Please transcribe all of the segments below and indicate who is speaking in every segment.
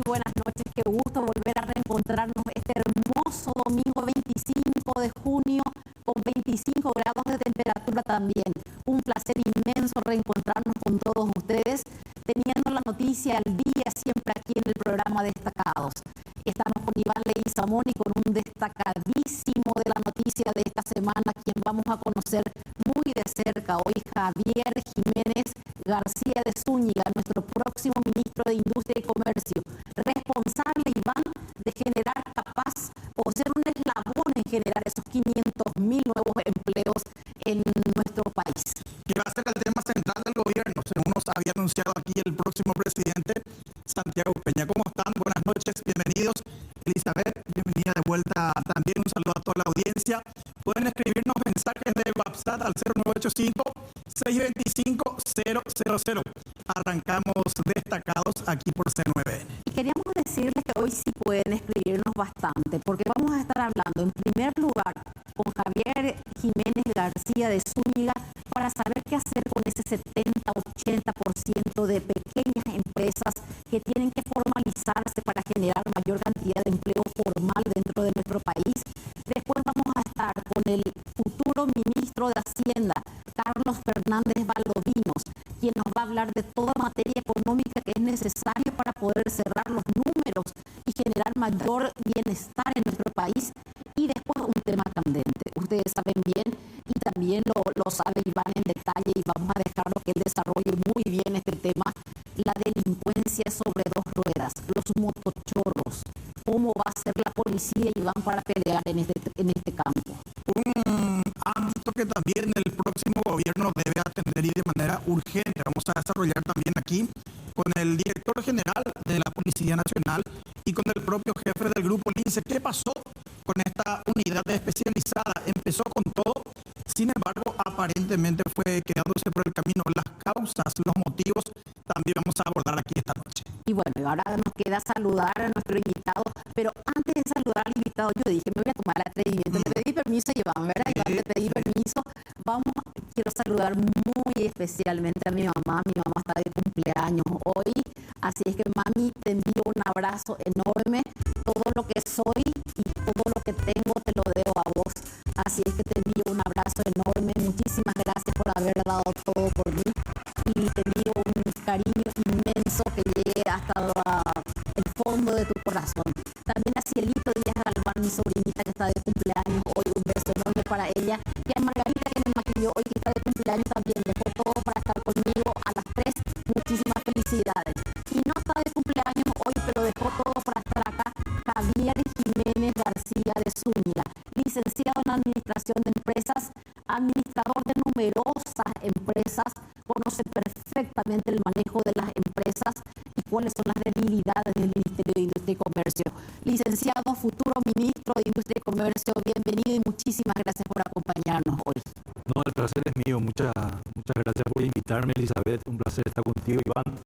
Speaker 1: buenas noches. Qué gusto volver a reencontrarnos este hermoso domingo 25 de junio con 25 grados de temperatura también. Un placer inmenso reencontrarnos con todos ustedes, teniendo la noticia al día siempre aquí en el programa Destacados. Estamos con Iván Leguizamón y con un destacadísimo de la noticia de esta semana, quien vamos a conocer muy de cerca hoy, Javier Jiménez García de Zúñiga, nuestro próximo ministro de Industria y Comercio, responsable, Iván, de generar capaz o ser un eslabón en generar esos 500.000 nuevos empleos en nuestro país.
Speaker 2: Que va a ser el tema central del gobierno, según nos había anunciado aquí el próximo presidente, Santiago Peña. ¿Cómo están? Buenas noches, bienvenidos. Elizabeth, bienvenida de vuelta también. Un saludo a toda la audiencia. Pueden escribirnos mensajes de WhatsApp al 0985-625-000. Arrancamos destacados aquí por C9.
Speaker 1: Y queríamos decirles que hoy sí pueden escribirnos bastante, porque vamos a estar hablando en primer lugar con Javier Jiménez García de Zúñiga para saber qué hacer con ese 70-80% de pequeñas empresas que tienen que formalizarse para generar mayor cantidad de empleo formal dentro de nuestro país. Después vamos a estar con el futuro ministro de Hacienda, Carlos Fernández Valdovinos, quien nos va a hablar de toda materia económica que es necesario para poder cerrar los números y generar mayor bienestar en nuestro país. Y después un tema candente. Ustedes saben bien y también lo sabe Iván en detalle, y vamos a dejarlo que él desarrolle muy bien este tema: la delincuencia sobre dos ruedas, los motochorros. ¿Cómo va a ser la policía, Iván, para pelear en este campo?
Speaker 2: Un ámbito que también el próximo gobierno debe atender y de manera urgente. Vamos a desarrollar también aquí con el director general de la Policía Nacional y con el propio jefe del grupo Lince. ¿Qué pasó con esta unidad especializada? Empezó con todo, sin embargo, aparentemente fue quedándose por el camino. Las causas, los motivos, también vamos a abordar aquí esta noche.
Speaker 1: Y bueno, ahora nos queda saludar a nuestro invitado, pero antes de saludar al invitado, yo dije, me voy a tomar el atrevimiento. Le pedí permiso, Iván, ¿verdad? Iván, le pedí permiso. Quiero saludar muy especialmente a mi mamá. Mi mamá está de cumpleaños hoy, así es que, mami, te envío un abrazo enorme. Todo lo que soy y todo lo que tengo te lo debo a vos. Así es que te envío un abrazo enorme. Muchísimas gracias por haber dado todo por mí. Y te envío un cariño inmenso que llegue hasta el fondo de tu corazón. También a Cielito Díaz Galván, mi sobrinita que está de cumpleaños hoy, un beso enorme para ella. Y a Margarita, que me maquilló hoy, que está de cumpleaños también, dejó todo para estar conmigo a las 3. Muchísimas felicidades. Y no está de cumpleaños hoy, pero dejó todo para estar acá, Javier Jiménez García de Zúñiga, licenciado en Administración de Empresas, administrador de numerosas empresas, conoce perfectamente el manejo de las empresas y cuáles son las debilidades del Ministerio de Industria y Comercio. Licenciado, futuro ministro de Industria y Comercio, bienvenido y muchísimas gracias por acompañarnos hoy.
Speaker 3: No, el placer es mío. Muchas gracias por invitarme, Elizabeth. Un placer estar contigo, Iván.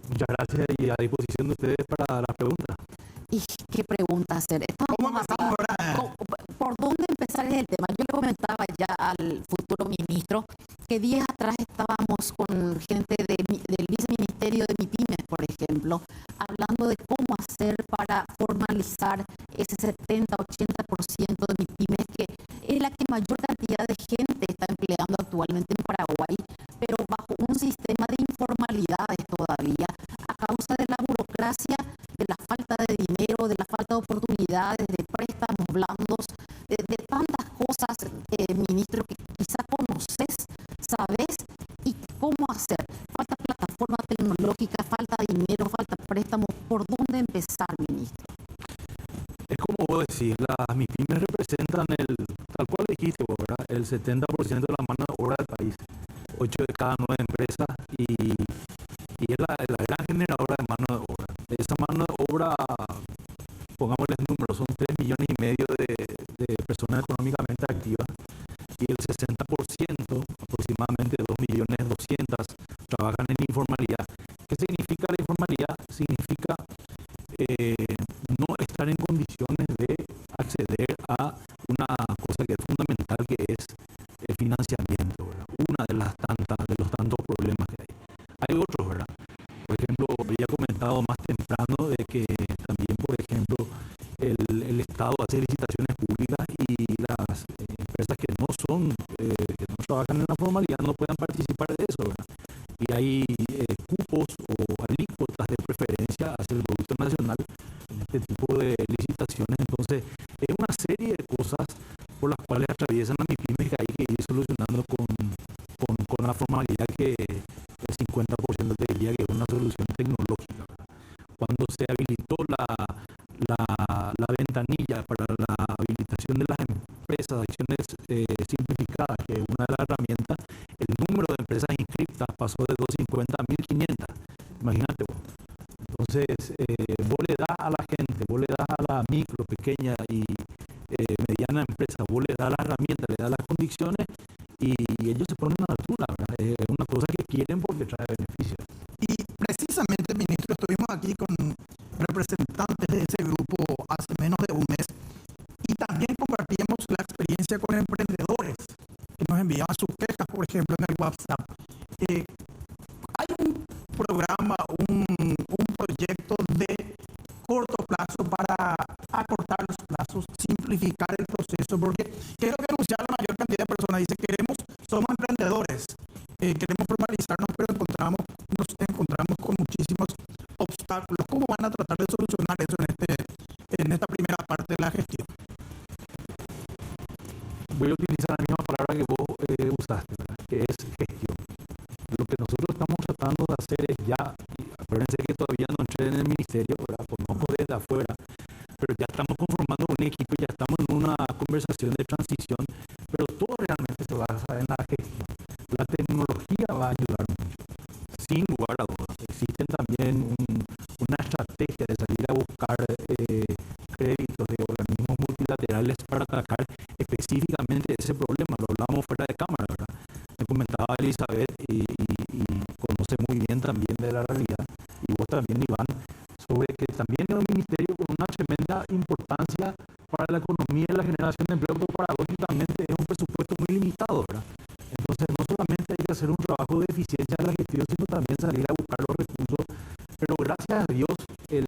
Speaker 3: Muchas gracias y a disposición de ustedes para las preguntas.
Speaker 1: ¿Y qué pregunta hacer?
Speaker 2: ¿Cómo empezamos ahora?
Speaker 1: ¿Por dónde empezar es el tema? Yo le comentaba ya al futuro ministro que días atrás estábamos con gente del viceministerio de MIPYMES, por ejemplo, hablando de cómo hacer para formalizar ese 70-80% de MIPYMES, que es la que mayor cantidad de gente está empleando actualmente en Paraguay, pero bajo un sistema de informalidades todavía, a causa de la burocracia, de la falta de dinero, de la falta de oportunidades, de préstamos blandos, de tantas cosas, ministro, que quizá conoces, sabes, y cómo hacer. Falta plataforma tecnológica, falta dinero, falta préstamos. ¿Por dónde empezar, ministro?
Speaker 3: Es como vos decís, las MIPYMES representan tal cual dijiste vos, ¿verdad? El 70% de la mano de obra del país. 8 de cada 9 empresas y es la gran generadora de mano de obra. Esa mano de obra, pongámosle el número, son 3,5 millones de personas económicamente activas y el 60%, aproximadamente 2,200,000, trabajan en informalidad. ¿Qué significa la informalidad? Significa no estar en condiciones de acceder a una cosa que es fundamental, que es el financiamiento, ¿verdad? Una de los tantos problemas que hay. Hay otros, ¿verdad? Por ejemplo, había comentado más temprano de que hacer licitaciones públicas y las empresas que no son, que no trabajan en la formalidad no puedan participar de eso, ¿verdad? Y hay cupos o alícuotas de preferencia hacia el Producto Nacional en este tipo de licitaciones. Entonces, es una serie de cosas por las cuales atraviesan a MIPYMES que hay que ir solucionando con la formalidad que el 50% te diría que es una solución tecnológica, ¿verdad? Cuando se habilitó la ventanilla para la habilitación de las empresas de acciones simplificadas, que es una de las herramientas, el número de empresas inscritas pasó de 250 a 1500. Imagínate vos. Entonces, vos le das a la gente, vos le das a la micro, pequeña y mediana empresa, vos le das las herramientas, le das las condiciones y ellos se ponen a la altura, ¿verdad? Es una cosa que quieren porque trae beneficios.
Speaker 2: Y precisamente, ministro, estuvimos aquí con representantes de ese grupo hace menos de un mes y también compartíamos la experiencia con emprendedores que nos enviaban sus quejas, por ejemplo, en el WhatsApp. Hay un programa, un proyecto de corto plazo para acortar los plazos, simplificar el proceso, porque ¿qué es lo que anunciaba la mayor cantidad de personas? Dice, somos emprendedores, queremos formalizarnos, pero nos encontramos con muchísimos obstáculos. ¿Cómo van a tratar de solucionar eso en esta primera parte de la gestión?
Speaker 3: Voy a utilizar la misma palabra que vos usaste, ¿verdad? Que es gestión. Lo que nosotros estamos tratando de hacer es ya, y acuérdense que todavía no entré en el ministerio, ¿verdad? Conozco desde afuera, pero ya estamos conformando un equipo, ya estamos en una conversación de transición, pero todo realmente se basa en la gestión. La tecnología va a ayudar mucho, sin lugar a dudas. Existen también una estrategia de salir a buscar créditos de organismos multilaterales para atacar específicamente ese problema. Lo hablamos fuera de cámara, ¿verdad? Me comentaba Elizabeth y conoce muy bien también de la realidad, y vos también, Iván, sobre que también es un ministerio con una tremenda importancia para la economía y la generación de empleo, pero paradójicamente es un presupuesto muy limitado, ¿verdad? Entonces, no solamente hay que hacer un trabajo de eficiencia en la gestión, sino también salir a buscar los recursos, pero gracias a Dios el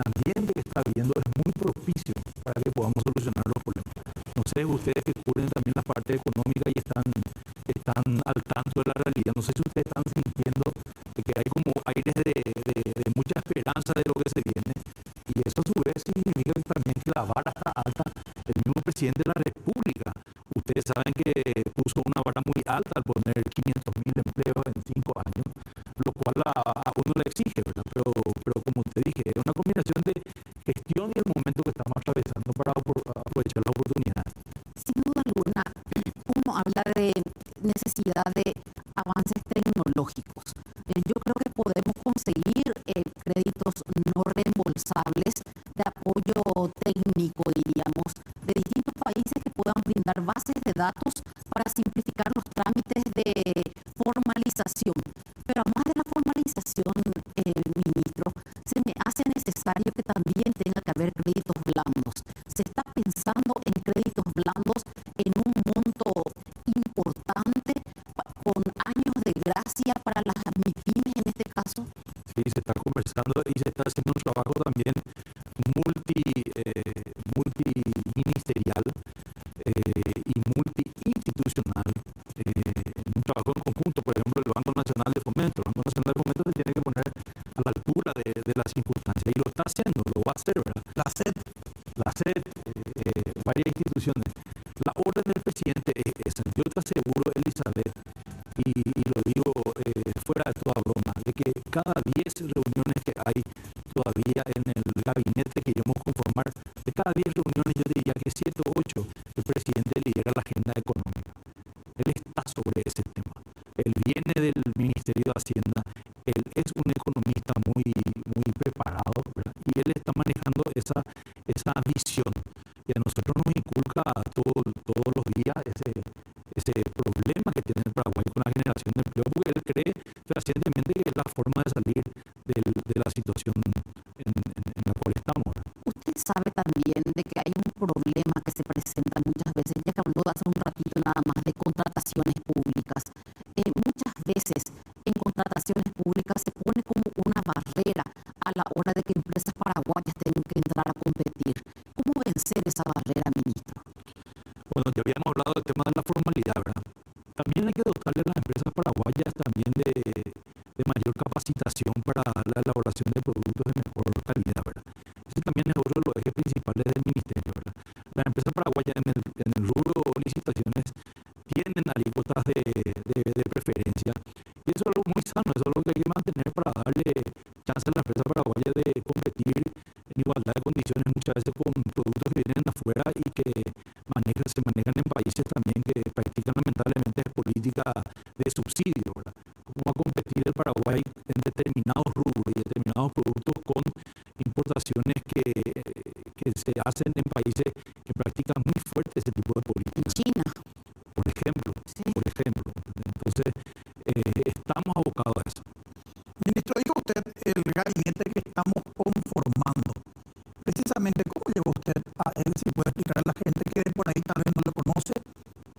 Speaker 3: ambiente que está habiendo es muy propicio para que podamos solucionar los problemas. No sé, ustedes que cubren también la parte económica y están al tanto de la realidad, no sé si ustedes están sintiendo de que hay como aires de mucha esperanza de lo que se viene, y eso a su vez significa también que la vara está alta. El mismo presidente de la República, ustedes saben que puso una vara muy alta al poner 500.000 empleos en 5 años, lo cual a uno le exige, ¿verdad? Pero como te dije, es una combinación de gestión y el momento que estamos atravesando para aprovechar la oportunidad.
Speaker 1: Sin duda alguna, uno habla de necesidad de avances tecnológicos. Yo creo que podemos conseguir créditos no reembolsables de apoyo técnico, diríamos, de distintos países que puedan brindar bases de datos para simplificar los trámites de formalización. Pero además de la formalización, ministro, se me hace necesario que también tenga que haber créditos blandos. Se está pensando en créditos blandos en un monto importante, con años de gracia para las MIPYMES en este caso.
Speaker 3: Sí, se está conversando y se está haciendo un trabajo también multiministerial y multiinstitucional, un trabajo en conjunto. Por ejemplo, el Banco Nacional de Fomento. El Banco Nacional de Fomento se tiene que poner a la altura de las circunstancias, y lo está haciendo, lo va a hacer, ¿verdad? La SED, varias instituciones. La orden del presidente es esa. Yo te aseguro, Elizabeth, y lo digo fuera de toda broma, de que cada 10 reuniones que hay todavía en el gabinete que íbamos a conformar, de cada 10 reuniones yo diría que 7 o 8 el presidente lidera la agenda económica. Él está sobre ese tema. Él viene del Ministerio de Hacienda, él es un economista muy preparado, ¿verdad? Y él está manejando esa visión, y a nosotros nos inculca todos los días ese problema que tiene el Paraguay con la generación de empleo, porque él cree fehacientemente que es la forma de salir de la situación en la cual estamos.
Speaker 1: Usted sabe también de que hay un problema que se presenta muchas veces, ya que habló hace un ratito nada más de contrataciones públicas. Muchas veces en contrataciones públicas se pone como una barrera a la hora de que empresas paraguayas tengan que entrar a competir.
Speaker 3: importación de productos de mejor calidad, ¿verdad? Ese también es otro de los ejes principales del ministerio, ¿verdad? Las empresas paraguayas en el rubro licitaciones tienen alícuotas de preferencia, y eso es algo muy sano, eso es algo que hay que mantener para darle chance a la empresa paraguaya de competir en igualdad de condiciones, muchas veces con productos que vienen de afuera y que se manejan en países también que practican lamentablemente política de subsidio, ¿verdad? ¿Cómo va a competir el Paraguay en determinados rubros y determinados productos con importaciones que se hacen en países que practican muy fuerte ese tipo de política?
Speaker 1: China,
Speaker 3: por ejemplo.
Speaker 1: sí.
Speaker 3: Entonces, estamos abocados a eso.
Speaker 2: Ministro, dijo usted el gabinete que estamos conformando. Precisamente, ¿cómo llegó usted a él? Si puede explicar a la gente que por ahí tal vez no lo conoce.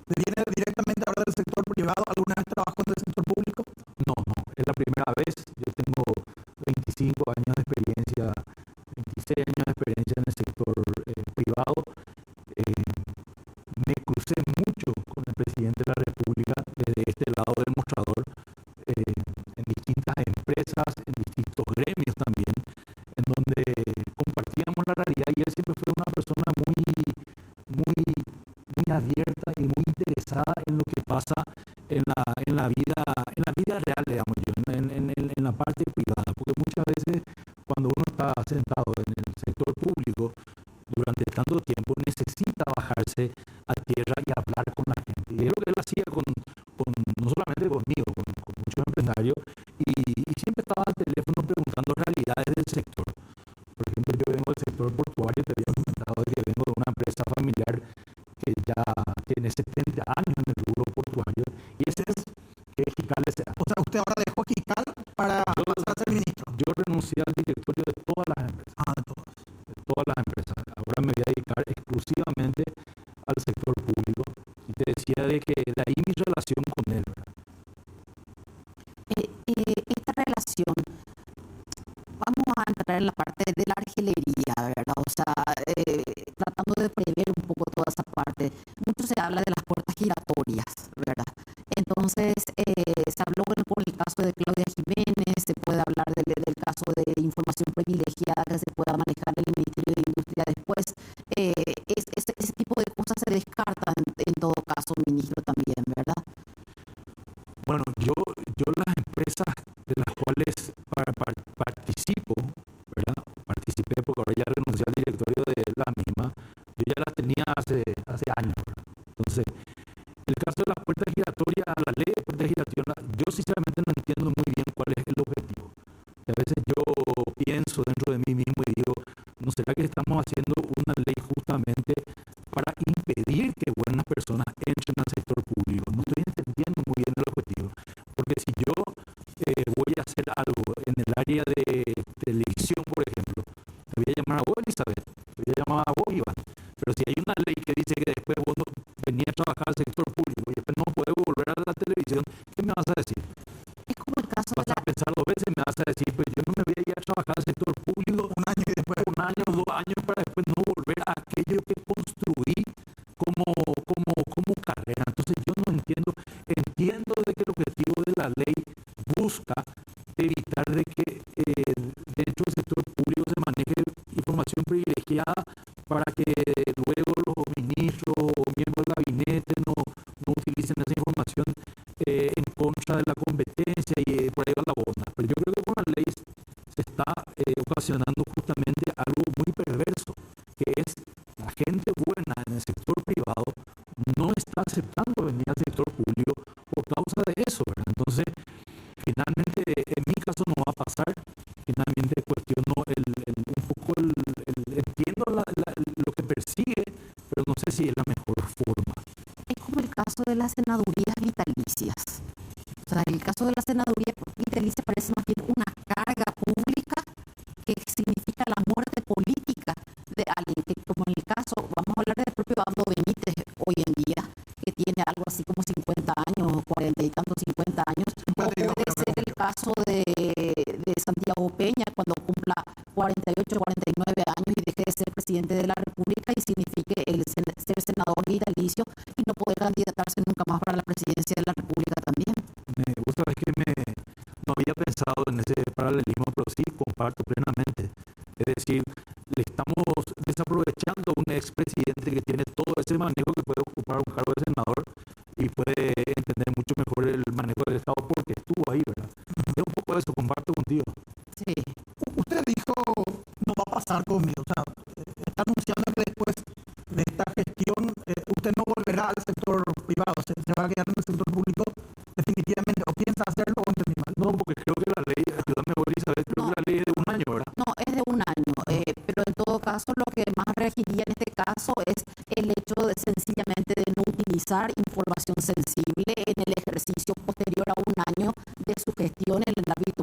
Speaker 2: ¿Viene directamente ahora del sector privado? ¿Alguna vez trabajó en el sector público?
Speaker 3: No, es la primera vez. Yo tengo 25 años de experiencia, 26 años de experiencia en el sector privado. Me crucé mucho con el presidente de la República desde este lado del mostrador, en distintas empresas, en distintos gremios también, en donde compartíamos la realidad, y él siempre fue una persona muy abierta y muy interesada en lo que pasa en la vida real, digamos yo, en la parte privada, porque muchas veces cuando uno está sentado en el sector público durante tanto tiempo necesita bajarse a tierra y hablar con la gente, y es lo que él hacía no solamente conmigo, con muchos empresarios, y siempre estaba al teléfono preguntando realidades del sector. Por ejemplo, yo vengo del sector portuario, te había comentado que vengo de una empresa familiar que ya tiene 70 años en el rubro portuario, y ese es que Jical S.A.
Speaker 2: O sea, usted ahora dejó Jical para pasar a ser ministro.
Speaker 3: Yo renuncié al directorio de todas las empresas. De todas las empresas. Ahora me voy a dedicar exclusivamente al sector público, y te decía de que de ahí mi relación con él, ¿verdad?
Speaker 1: Esta relación, vamos a entrar en la parte de la argelería, ¿verdad? O sea, tratando de prever un poco toda esa parte. Mucho se habla de las puertas giratorias, ¿verdad? Entonces, se habló con el caso de Claudia Jiménez, se puede hablar del caso de información privilegiada que se pueda manejar en el Ministerio de Industria después. Ese tipo de cosas se descartan en todo caso, ministro, también, ¿verdad?
Speaker 3: Bueno, yo las empresas de las cuales participo, ¿verdad? Participé porque ahora ya renuncié al directorio de la misma, yo ya las tenía hace años, ¿verdad? Entonces, el caso de la puerta giratoria, la ley de puerta giratoria, yo sinceramente no entiendo muy bien cuál es el objetivo. A veces yo pienso dentro de mí mismo y digo, ¿no será que estamos haciendo una ley justamente para impedir que buenas personas entren al sector público? No estoy entendiendo muy bien el objetivo, porque si yo voy a hacer algo en el área de televisión, por ejemplo, te voy a llamar a vos, Elizabeth, te voy a llamar a vos, Iván, pero si hay una ley que dice que después vos no venías a trabajar al sector público y después no podés volver a la televisión, ¿qué me vas a decir?
Speaker 1: Es como el caso
Speaker 3: Vas a pensar 2 veces, me vas a decir, pues yo no me voy a ir a trabajar al sector público
Speaker 2: Un año y después.
Speaker 3: 1 año o 2 años para después no volver a aquello que construí como carrera. Entonces yo no entiendo de que el objetivo de la ley busca evitar de que dentro del sector público se maneje información privilegiada para que luego los ministros o miembros del gabinete no utilicen esa información en contra de la competencia, y por ahí va la boda. Pero yo creo que con la ley se está ocasionando justamente algo muy perverso, que es la gente buena en el sector privado no está aceptando venir al sector público por causa de eso, ¿verdad? Entonces, finalmente, en mi caso no va a pasar. Finalmente cuestiono un poco entiendo lo que persigue, pero no sé si es la mejor forma.
Speaker 1: Es como el caso de las senadurías vitalicias. O sea, el caso de la senaduría vitalicia parece más bien una carga pública que significa la muerte política de alguien que, como en el caso, vamos a hablar del propio Abdo Benítez hoy en día, que tiene algo así como 50 años, 40 y tantos, 50 años, o puede ser el caso de Santiago Peña cuando cumpla 48, 49 años y deje de ser presidente de la República y signifique el ser senador vitalicio y no poder candidatarse nunca más para la presidencia de la República también.
Speaker 3: Vos sabés que no había pensado en ese paralelismo, pero sí, comparto plenamente. Es decir, le estamos desaprovechando a un expresidente que tiene todo ese manejo, que puede ocupar un cargo de senador y puede entender mucho mejor el manejo del Estado porque estuvo ahí, ¿verdad? Es un poco eso, comparto contigo.
Speaker 1: Sí.
Speaker 2: Usted dijo, no va a pasar conmigo. O sea, está anunciando que después de esta gestión, usted no volverá al sector privado, se va a quedar en el sector público definitivamente. ¿O piensa hacerlo o entendí mal?
Speaker 3: No, porque creo que la ley, ayúdame Elizabeth, creo que la ley es de un año, ¿verdad?
Speaker 1: No, es de un año, pero en todo caso lo que más regiría en este caso es el hecho de sencillamente de no utilizar información sensible en el ejercicio posterior a un año de su gestión en el ámbito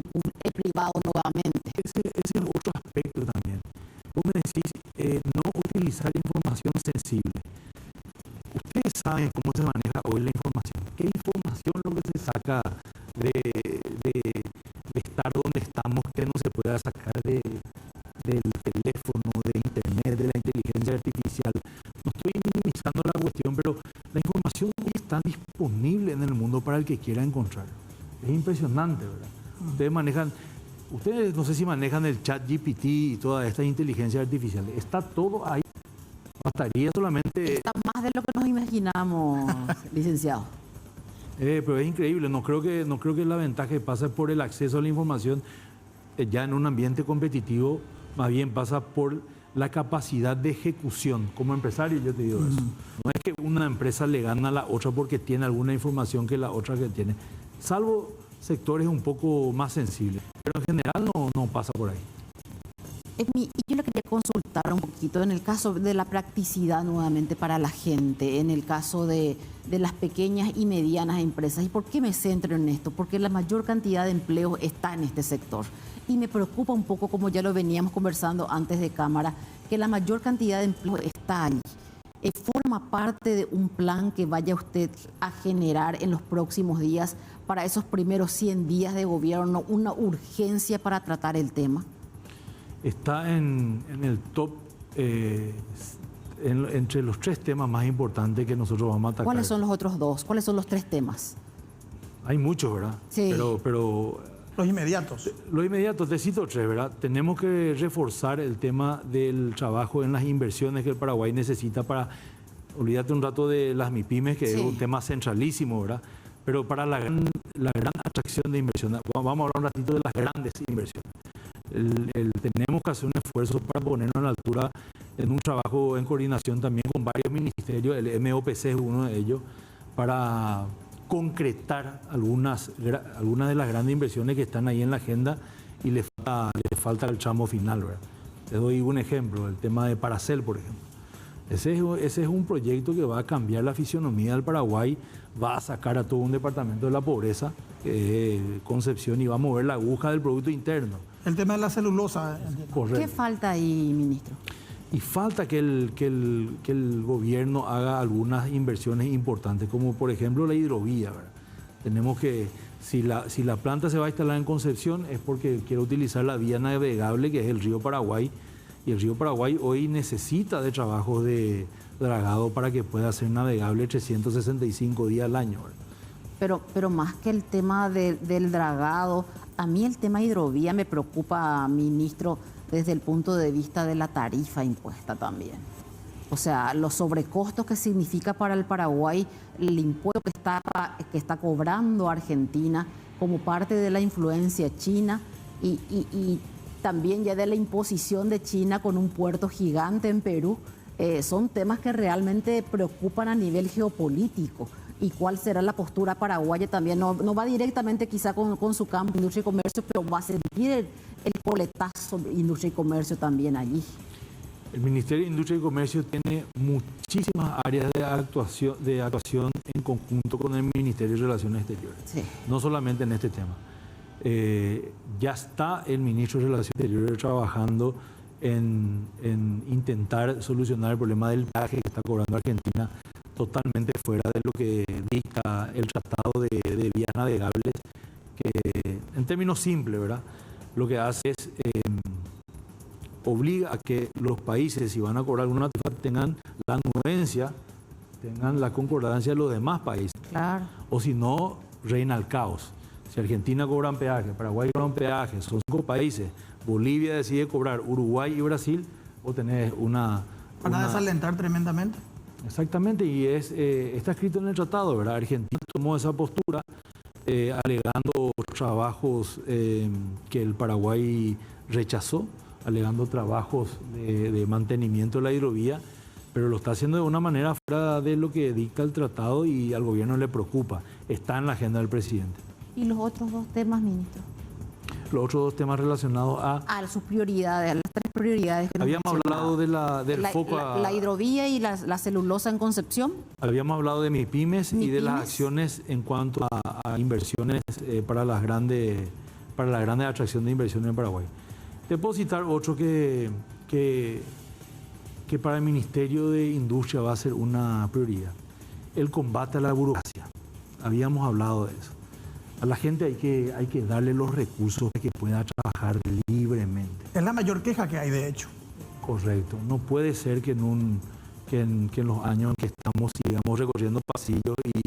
Speaker 1: privado nuevamente.
Speaker 3: Ese es otro aspecto también. Vos me decís, no utilizar información sensible. Ustedes saben cómo se maneja hoy la información. ¿Qué información es lo que se saca de estar donde estamos que no se pueda sacar del teléfono, de internet, de la inteligencia artificial? No estoy minimizando la cuestión, pero la información hoy está disponible en el mundo para el que quiera encontrar. Es impresionante, ¿verdad? Ustedes no sé si manejan el chat GPT y toda esta inteligencia artificial. Está todo ahí. Bastaría solamente...
Speaker 1: Está más de lo que nos imaginamos, licenciado.
Speaker 3: Pero es increíble. No creo que la ventaja pasa por el acceso a la información ya en un ambiente competitivo. Más bien pasa por la capacidad de ejecución. Como empresario yo te digo eso. No es que una empresa le gana a la otra porque tiene alguna información que la otra que tiene. Salvo sectores un poco más sensibles. Pero en general no pasa por ahí.
Speaker 1: Y yo le quería consultar un poquito en el caso de la practicidad nuevamente para la gente, en el caso de las pequeñas y medianas empresas. ¿Y por qué me centro en esto? Porque la mayor cantidad de empleos está en este sector. Y me preocupa un poco, como ya lo veníamos conversando antes de cámara, que la mayor cantidad de empleos está allí. ¿Forma parte de un plan que vaya usted a generar en los próximos días para esos primeros 100 días de gobierno, una urgencia para tratar el tema?
Speaker 3: Está en el top, entre los 3 temas más importantes que nosotros vamos a atacar.
Speaker 1: ¿Cuáles son los otros 2? ¿Cuáles son los 3 temas?
Speaker 3: Hay muchos, ¿verdad?
Speaker 1: Sí.
Speaker 3: Pero
Speaker 2: los inmediatos.
Speaker 3: Los inmediatos, te cito 3, ¿verdad? Tenemos que reforzar el tema del trabajo en las inversiones que el Paraguay necesita para... Olvídate un rato de las MIPYMES, que sí, es un tema centralísimo, ¿verdad? Pero para la gran atracción de inversión, vamos a hablar un ratito de las grandes inversiones. Tenemos que hacer un esfuerzo para ponernos a la altura en un trabajo en coordinación también con varios ministerios, el MOPC es uno de ellos, para concretar algunas de las grandes inversiones que están ahí en la agenda y le falta el tramo final, ¿verdad? Te doy un ejemplo, el tema de Paracel, por ejemplo. Ese es un proyecto que va a cambiar la fisionomía del Paraguay, va a sacar a todo un departamento de la pobreza, que es Concepción, y va a mover la aguja del Producto Interno.
Speaker 2: El tema de la celulosa.
Speaker 1: Correcto. ¿Qué falta ahí, ministro?
Speaker 3: Y falta que el gobierno haga algunas inversiones importantes, como por ejemplo la hidrovía, ¿verdad? Tenemos que, si la planta se va a instalar en Concepción, es porque quiere utilizar la vía navegable, que es el río Paraguay, y el río Paraguay hoy necesita de trabajos de dragado para que pueda ser navegable 365 días al año, ¿verdad?
Speaker 1: Pero más que el tema del dragado, a mí el tema hidrovía me preocupa, ministro, desde el punto de vista de la tarifa impuesta también. O sea, los sobrecostos que significa para el Paraguay el impuesto que está cobrando Argentina como parte de la influencia china y también ya de la imposición de China con un puerto gigante en Perú, son temas que realmente preocupan a nivel geopolítico. ¿Y cuál será la postura paraguaya también? No va directamente quizá con su campo de industria y comercio, pero va a sentir el coletazo de industria y comercio también allí.
Speaker 3: El Ministerio de Industria y Comercio tiene muchísimas áreas de actuación en conjunto con el Ministerio de Relaciones Exteriores. Sí. No solamente en este tema. Ya está el Ministro de Relaciones Exteriores trabajando en intentar solucionar el problema del peaje que está cobrando Argentina, totalmente fuera de lo que dicta el Tratado de Vías Navegables, que en términos simples, ¿verdad? Lo que hace es obliga a que los países, si van a cobrar alguna tarifa, tengan la anuencia, tengan la concordancia de los demás países.
Speaker 1: Claro.
Speaker 3: O si no, reina el caos. Si Argentina cobra un peaje, Paraguay cobra un peaje, son 5 países, Bolivia decide cobrar Uruguay y Brasil, vos tenés
Speaker 2: Para desalentar tremendamente.
Speaker 3: Exactamente, y está escrito en el tratado, ¿verdad? Argentina tomó esa postura alegando trabajos que el Paraguay rechazó, alegando trabajos de mantenimiento de la hidrovía, pero lo está haciendo de una manera fuera de lo que dicta el tratado y al gobierno le preocupa. Está en la agenda del presidente.
Speaker 1: ¿Y los otros dos temas, ministro?
Speaker 3: Los otros dos temas relacionados
Speaker 1: a sus prioridades, a las tres prioridades que
Speaker 3: habíamos hablado del foco
Speaker 1: la hidrovía y la celulosa en Concepción.
Speaker 3: Habíamos hablado de MIPYMES y de las acciones en cuanto a inversiones para la grande atracción de inversiones en Paraguay. Te puedo citar otro que para el Ministerio de Industria va a ser una prioridad: el combate a la burocracia. Habíamos hablado de eso. A la gente hay que darle los recursos para que pueda trabajar libremente.
Speaker 2: Es la mayor queja que hay, de hecho.
Speaker 3: Correcto. No puede ser que en los años en que estamos sigamos recorriendo pasillos y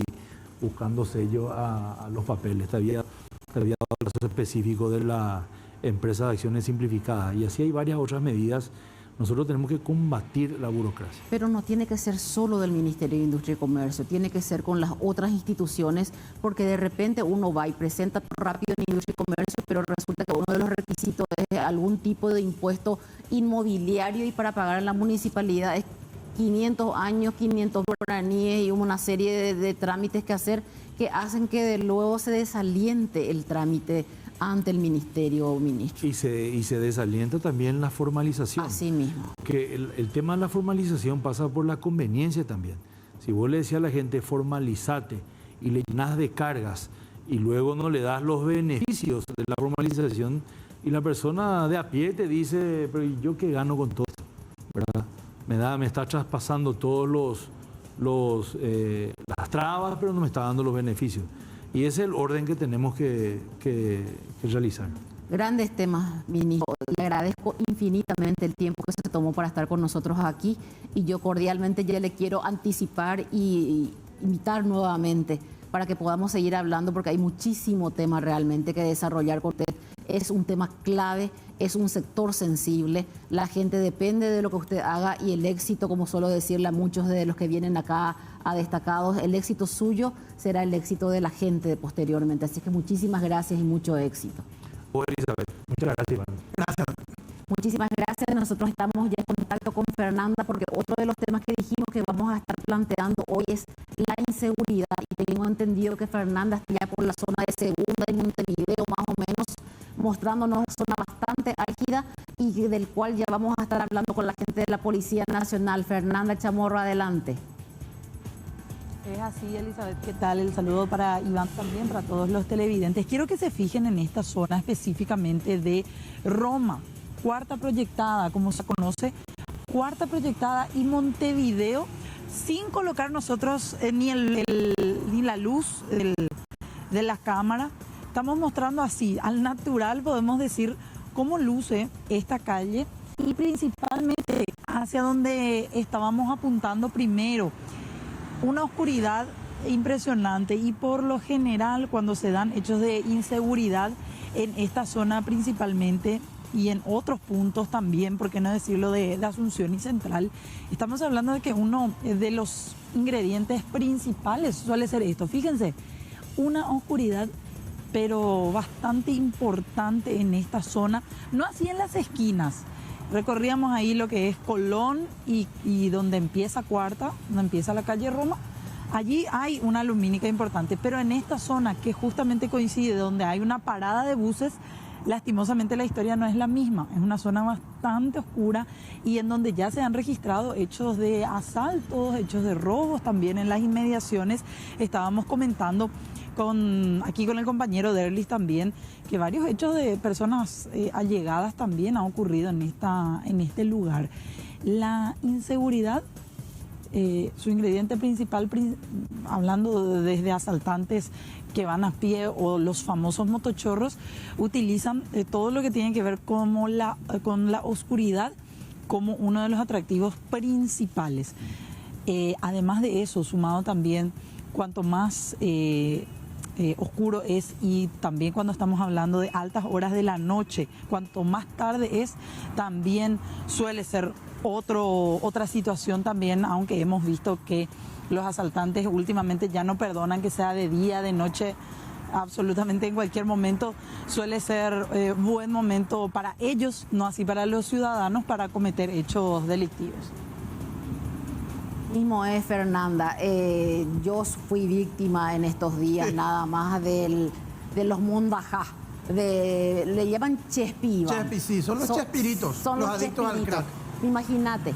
Speaker 3: buscando sellos a los papeles. Te había dado el caso específico de la empresa de acciones simplificadas. Y así hay varias otras medidas. Nosotros tenemos que combatir la burocracia.
Speaker 1: Pero no tiene que ser solo del Ministerio de Industria y Comercio, tiene que ser con las otras instituciones, porque de repente uno va y presenta rápido en Industria y Comercio, pero resulta que uno de los requisitos es algún tipo de impuesto inmobiliario y para pagar en la municipalidad es 500 años, 500 guaraníes y una serie de trámites que hacer que hacen que de luego se desaliente el trámite ante el ministerio o ministro.
Speaker 3: Y se desalienta también la formalización.
Speaker 1: Así mismo.
Speaker 3: Que el tema de la formalización pasa por la conveniencia también. Si vos le decías a la gente formalizate y le llenas de cargas y luego no le das los beneficios de la formalización y la persona de a pie te dice, pero ¿y yo qué gano con todo esto? ¿Verdad? Me está traspasando todos las trabas, pero no me está dando los beneficios. Y ese es el orden que tenemos que realizar.
Speaker 1: Grandes temas, ministro. Le agradezco infinitamente el tiempo que se tomó para estar con nosotros aquí y yo cordialmente ya le quiero anticipar y invitar nuevamente para que podamos seguir hablando porque hay muchísimo tema realmente que desarrollar con usted. Es un tema clave, es un sector sensible, la gente depende de lo que usted haga y el éxito, como suelo decirle a muchos de los que vienen acá a destacados, el éxito suyo será el éxito de la gente posteriormente. Así que muchísimas gracias y mucho éxito.
Speaker 3: Elizabeth, muchas gracias, Iván.
Speaker 2: Gracias.
Speaker 1: Muchísimas gracias. Nosotros estamos ya en contacto con Fernanda porque otro de los temas que dijimos que vamos a estar planteando hoy es la inseguridad y tengo entendido que Fernanda está ya por la zona de Segunda y Montevideo más o menos mostrándonos una zona bastante álgida y del cual ya vamos a estar hablando con la gente de la Policía Nacional. Fernanda Chamorro, adelante.
Speaker 4: Es así, Elizabeth, ¿qué tal? El saludo para Iván también, para todos los televidentes. Quiero que se fijen en esta zona específicamente de Roma, Cuarta Proyectada, como se conoce, Cuarta Proyectada y Montevideo, sin colocar nosotros ni la luz de la cámara. Estamos mostrando así, al natural podemos decir cómo luce esta calle y principalmente hacia donde estábamos apuntando primero. Una oscuridad impresionante y por lo general cuando se dan hechos de inseguridad en esta zona principalmente y en otros puntos también, por qué no decirlo de Asunción y Central, estamos hablando de que uno de los ingredientes principales suele ser esto. Fíjense, una oscuridad pero bastante importante en esta zona, no así en las esquinas. Recorríamos ahí lo que es Colón y donde empieza Cuarta, donde empieza la calle Roma. Allí hay una lumínica importante, pero en esta zona que justamente coincide donde hay una parada de buses, lastimosamente la historia no es la misma. Es una zona bastante oscura y en donde ya se han registrado hechos de asaltos, hechos de robos también en las inmediaciones. Estábamos comentando aquí con el compañero Derlis también, que varios hechos de personas allegadas también han ocurrido en este lugar. La inseguridad, su ingrediente principal, hablando desde asaltantes que van a pie o los famosos motochorros, utilizan todo lo que tiene que ver con la oscuridad como uno de los atractivos principales. Además de eso, sumado también, cuanto más oscuro es, y también cuando estamos hablando de altas horas de la noche, cuanto más tarde es, también suele ser otra situación también, aunque hemos visto que los asaltantes últimamente ya no perdonan que sea de día, de noche, absolutamente en cualquier momento suele ser buen momento para ellos, no así para los ciudadanos, para cometer hechos delictivos.
Speaker 1: Mismo es, Fernanda. Yo fui víctima en estos días nada más de los mundajá. Le llaman chespi.
Speaker 2: Chespi, sí, son los chespiritos,
Speaker 1: son
Speaker 2: los
Speaker 1: los
Speaker 2: adictos al crack.
Speaker 1: Imagínate,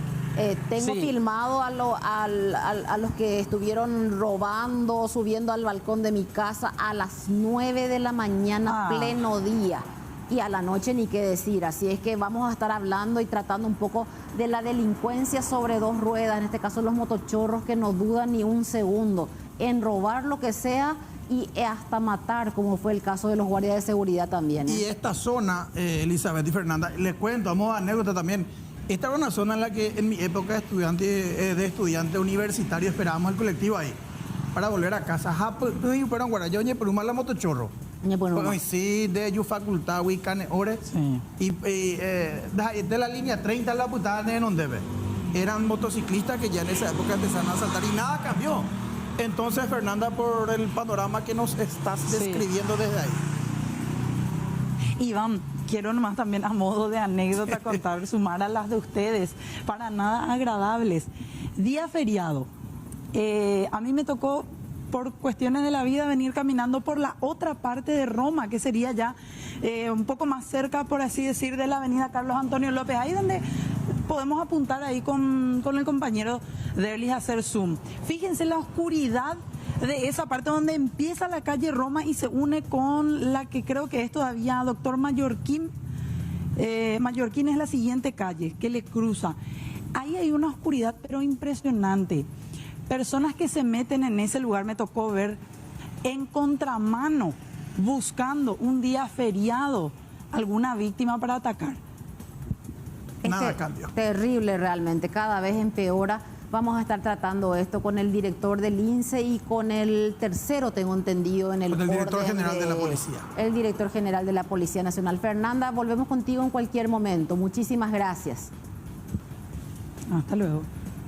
Speaker 1: tengo
Speaker 4: Sí.
Speaker 1: filmado a los que estuvieron robando, subiendo al balcón de mi casa a las 9 de la mañana, pleno día. Y a la noche ni qué decir. Así es que vamos a estar hablando y tratando un poco de la delincuencia sobre dos ruedas, en este caso los motochorros, que no dudan ni un segundo en robar lo que sea y hasta matar, como fue el caso de los guardias de seguridad también.
Speaker 2: Y esta zona, Elizabeth y Fernanda, les cuento, vamos a anécdota también. Esta era una zona en la que en mi época de estudiante universitario esperábamos el colectivo ahí para volver a casa. Pero guarayoñe, pero la motochorro. Pues sí, de su facultad, Wicane, Ore.
Speaker 4: Sí.
Speaker 2: Y de la línea 30 la putada de donde ve. Eran motociclistas que ya en esa época empezaron a saltar y nada cambió. Entonces, Fernanda, por el panorama que nos estás describiendo desde ahí.
Speaker 4: Iván, quiero nomás también a modo de anécdota contar, sumar a las de ustedes, para nada agradables. Día feriado. A mí me tocó, por cuestiones de la vida, venir caminando por la otra parte de Roma, que sería ya un poco más cerca, por así decir, de la avenida Carlos Antonio López, ahí donde podemos apuntar ahí con el compañero Derlis a hacer zoom. Fíjense la oscuridad de esa parte donde empieza la calle Roma y se une con la que creo que es todavía Doctor Mallorquín. Mallorquín es la siguiente calle que le cruza. Ahí hay una oscuridad pero impresionante. Personas que se meten en ese lugar, me tocó ver en contramano, buscando un día feriado alguna víctima para atacar.
Speaker 2: Nada cambió.
Speaker 1: Terrible realmente, cada vez empeora. Vamos a estar tratando esto con el director del INSE y con el tercero, tengo entendido, en el
Speaker 2: Con el director
Speaker 1: orden
Speaker 2: general de la policía.
Speaker 1: El director general de la Policía Nacional. Fernanda, volvemos contigo en cualquier momento. Muchísimas gracias.
Speaker 4: Hasta luego.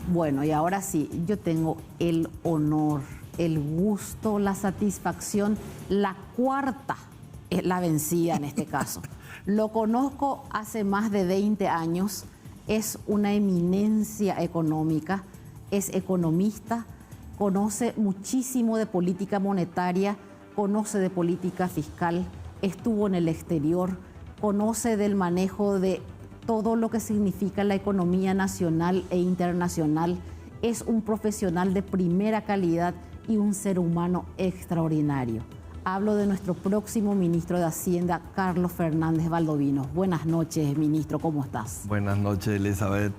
Speaker 1: Bueno, y ahora sí, yo tengo el honor, el gusto, la satisfacción, la cuarta es la vencida en este caso. Lo conozco hace más de 20 años, es una eminencia económica, es economista, conoce muchísimo de política monetaria, conoce de política fiscal, estuvo en el exterior, conoce del manejo de todo lo que significa la economía nacional e internacional. Es un profesional de primera calidad y un ser humano extraordinario. Hablo de nuestro próximo ministro de Hacienda, Carlos Fernández Valdovinos. Buenas noches, ministro, ¿cómo estás?
Speaker 5: Buenas noches, Elizabeth.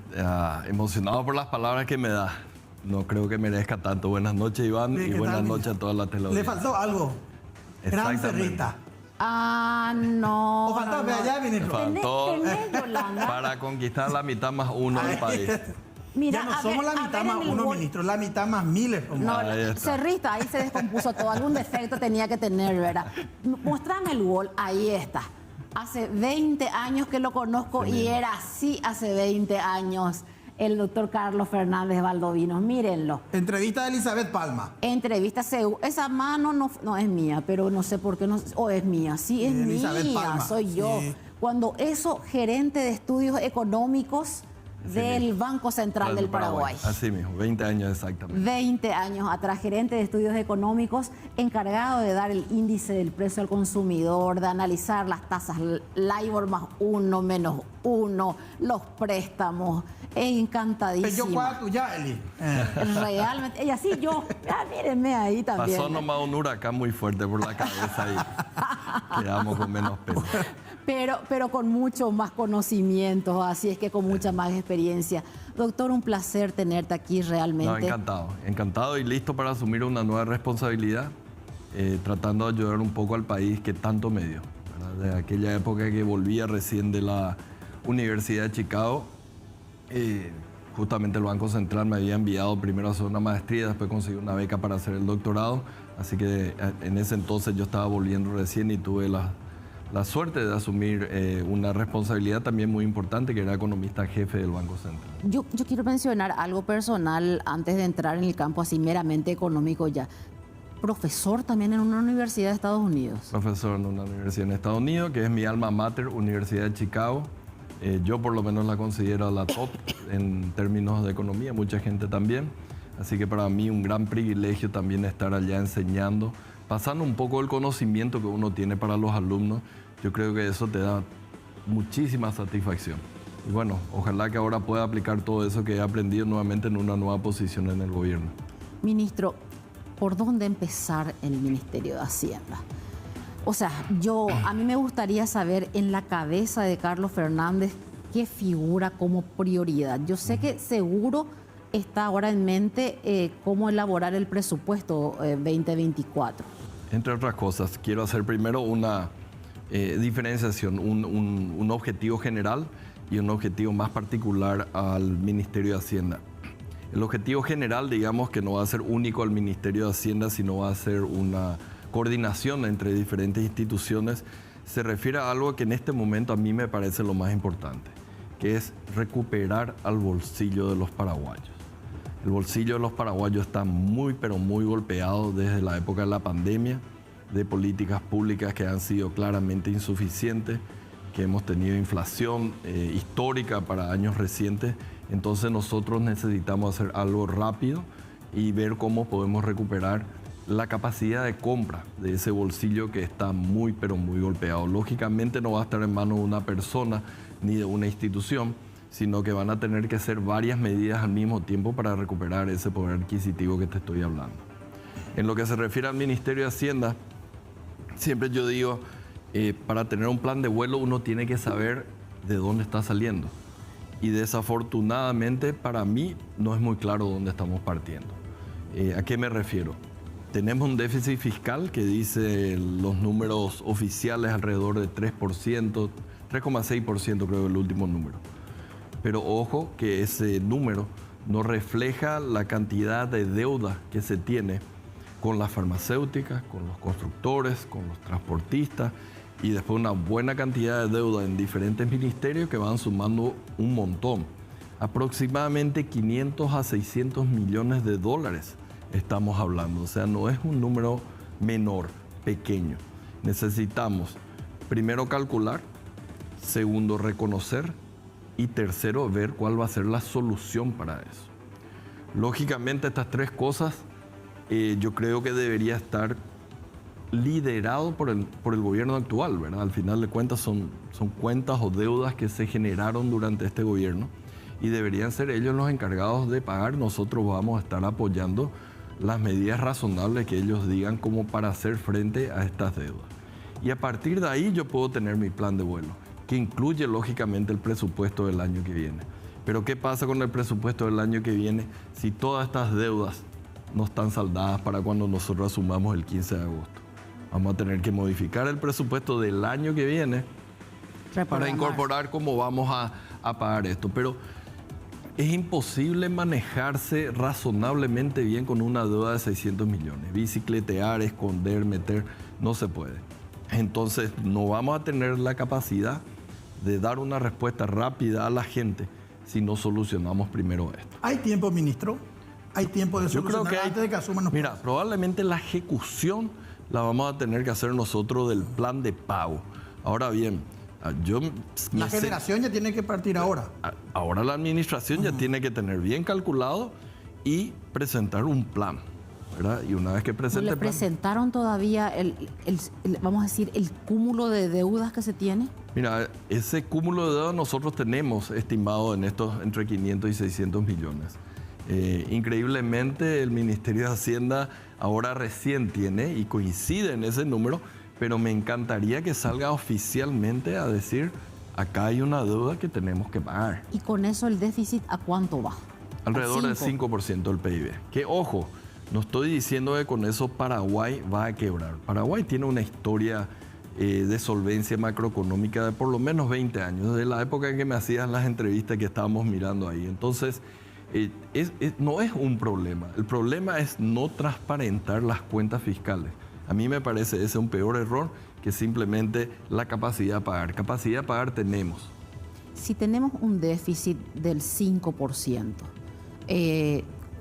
Speaker 5: Emocionado por las palabras que me da. No creo que merezca tanto. Buenas noches, Iván, y buenas noches a toda la teleaudiencia.
Speaker 2: Le faltó algo. Gran
Speaker 5: Exactamente.
Speaker 2: Ferrita.
Speaker 1: Ah, no.
Speaker 2: O faltó,
Speaker 1: no,
Speaker 2: vea, ya,
Speaker 5: Me
Speaker 2: ministro.
Speaker 5: faltó
Speaker 1: tenés, Yolanda.
Speaker 5: para conquistar la mitad más uno del país.
Speaker 1: Mira,
Speaker 2: Ya no
Speaker 1: a
Speaker 2: somos
Speaker 1: ver,
Speaker 2: la
Speaker 1: a
Speaker 2: mitad
Speaker 1: ver
Speaker 2: más
Speaker 1: en el
Speaker 2: uno,
Speaker 1: gol.
Speaker 2: ministro, la mitad más miles.
Speaker 1: No,
Speaker 5: Ahí está.
Speaker 1: Cerrista, ahí se descompuso todo. Algún defecto tenía que tener, ¿verdad? Muéstrame el gol, ahí está. Hace 20 años que lo conozco y era así hace 20 años el doctor Carlos Fernández Valdovinos. Mírenlo.
Speaker 2: Entrevista de Elizabeth Palma.
Speaker 1: Entrevista CEU. Esa mano no es mía, pero no sé por qué no. O es mía. Sí, es
Speaker 2: Elizabeth
Speaker 1: mía.
Speaker 2: Palma,
Speaker 1: Soy yo.
Speaker 2: sí.
Speaker 1: Cuando eso, gerente de estudios económicos del Banco Central del Paraguay.
Speaker 5: Así mismo, 20 años exactamente.
Speaker 1: 20 años atrás, gerente de estudios económicos, encargado de dar el índice del precio al consumidor, de analizar las tasas LIBOR más 1, menos 1, los préstamos. Encantadísima.
Speaker 2: Pero yo cuatro ya, Eli.
Speaker 1: Realmente, ella sí, yo. Mírenme ahí también.
Speaker 5: Pasó nomás un huracán muy fuerte por la cabeza y quedamos con menos peso.
Speaker 1: Pero con mucho más conocimientos, así es que con mucha más experiencia. Doctor, un placer tenerte aquí realmente.
Speaker 5: No, encantado. Encantado y listo para asumir una nueva responsabilidad, tratando de ayudar un poco al país que tanto me dio. ¿Verdad? De aquella época que volvía recién de la Universidad de Chicago, Justamente el Banco Central me había enviado primero a hacer una maestría, después conseguí una beca para hacer el doctorado. Así que en ese entonces yo estaba volviendo recién y tuve la suerte de asumir una responsabilidad también muy importante, que era economista jefe del Banco Central.
Speaker 1: Yo quiero mencionar algo personal antes de entrar en el campo así meramente económico ya. Profesor también en una universidad de Estados Unidos.
Speaker 5: Profesor en una universidad en Estados Unidos, que es mi alma mater, Universidad de Chicago. Yo por lo menos la considero la top en términos de economía, mucha gente también. Así que para mí un gran privilegio también estar allá enseñando, pasando un poco el conocimiento que uno tiene para los alumnos. Yo creo que eso te da muchísima satisfacción. Y bueno, ojalá que ahora pueda aplicar todo eso que he aprendido nuevamente en una nueva posición en el gobierno.
Speaker 1: Ministro, ¿por dónde empezar el Ministerio de Hacienda? O sea, a mí me gustaría saber en la cabeza de Carlos Fernández qué figura como prioridad. Yo sé que seguro está ahora en mente cómo elaborar el presupuesto 2024.
Speaker 5: Entre otras cosas, quiero hacer primero una diferenciación, un objetivo general y un objetivo más particular al Ministerio de Hacienda. El objetivo general, digamos, que no va a ser único al Ministerio de Hacienda, sino va a ser una coordinación entre diferentes instituciones, se refiere a algo que en este momento a mí me parece lo más importante, que es recuperar al bolsillo de los paraguayos. El bolsillo de los paraguayos está muy, pero muy golpeado desde la época de la pandemia, de políticas públicas que han sido claramente insuficientes, que hemos tenido inflación histórica para años recientes. Entonces nosotros necesitamos hacer algo rápido y ver cómo podemos recuperar la capacidad de compra de ese bolsillo que está muy, pero muy golpeado. Lógicamente no va a estar en manos de una persona ni de una institución, sino que van a tener que hacer varias medidas al mismo tiempo para recuperar ese poder adquisitivo que te estoy hablando. En lo que se refiere al Ministerio de Hacienda, siempre yo digo, para tener un plan de vuelo uno tiene que saber de dónde está saliendo. Y desafortunadamente para mí no es muy claro dónde estamos partiendo. ¿A qué me refiero? Tenemos un déficit fiscal que dice los números oficiales alrededor de 3%, 3,6% creo que es el último número. Pero ojo que ese número no refleja la cantidad de deuda que se tiene con las farmacéuticas, con los constructores, con los transportistas y después una buena cantidad de deuda en diferentes ministerios que van sumando un montón. Aproximadamente 500 a 600 millones de dólares estamos hablando. O sea, no es un número menor, pequeño. Necesitamos primero calcular, segundo reconocer y tercero ver cuál va a ser la solución para eso. Lógicamente estas tres cosas yo creo que debería estar liderado por el gobierno actual, ¿verdad? Al final de cuentas son cuentas o deudas que se generaron durante este gobierno y deberían ser ellos los encargados de pagar. Nosotros vamos a estar apoyando las medidas razonables que ellos digan como para hacer frente a estas deudas. Y a partir de ahí yo puedo tener mi plan de vuelo, que incluye lógicamente el presupuesto del año que viene. Pero ¿qué pasa con el presupuesto del año que viene si todas estas deudas no están saldadas para cuando nosotros asumamos el 15 de agosto? Vamos a tener que modificar el presupuesto del año que viene para incorporar cómo vamos a pagar esto. Pero es imposible manejarse razonablemente bien con una deuda de 600 millones. Bicicletear, esconder, meter, no se puede. Entonces no vamos a tener la capacidad de dar una respuesta rápida a la gente si no solucionamos primero esto.
Speaker 2: ¿Hay tiempo, ministro? ¿Hay tiempo de solucionar?
Speaker 5: Yo creo que
Speaker 2: antes de que asuman los
Speaker 5: Mira,
Speaker 2: plazos?
Speaker 5: probablemente la ejecución la vamos a tener que hacer nosotros del plan de pago. Ahora bien,
Speaker 2: La generación ya tiene que partir ahora.
Speaker 5: Ahora la administración ya tiene que tener bien calculado y presentar un plan, ¿verdad? Y una vez que presente
Speaker 1: ¿Le
Speaker 5: el plan,
Speaker 1: presentaron todavía vamos a decir, el cúmulo de deudas que se tiene?
Speaker 5: mira, ese cúmulo de deuda nosotros tenemos estimado en estos entre 500 y 600 millones. Increíblemente el Ministerio de Hacienda ahora recién tiene y coincide en ese número, pero me encantaría que salga oficialmente a decir, acá hay una deuda que tenemos que pagar.
Speaker 1: ¿Y con eso el déficit a cuánto va?
Speaker 5: Alrededor del
Speaker 1: 5.
Speaker 5: 5% del PIB. Que ojo, no estoy diciendo que con eso Paraguay va a quebrar. Paraguay tiene una historia de solvencia macroeconómica de por lo menos 20 años, desde la época en que me hacían las entrevistas que estábamos mirando ahí. Entonces, no es un problema. El problema es no transparentar las cuentas fiscales. A mí me parece ese un peor error que simplemente la capacidad de pagar. Capacidad de pagar tenemos.
Speaker 1: Si tenemos un déficit del 5%,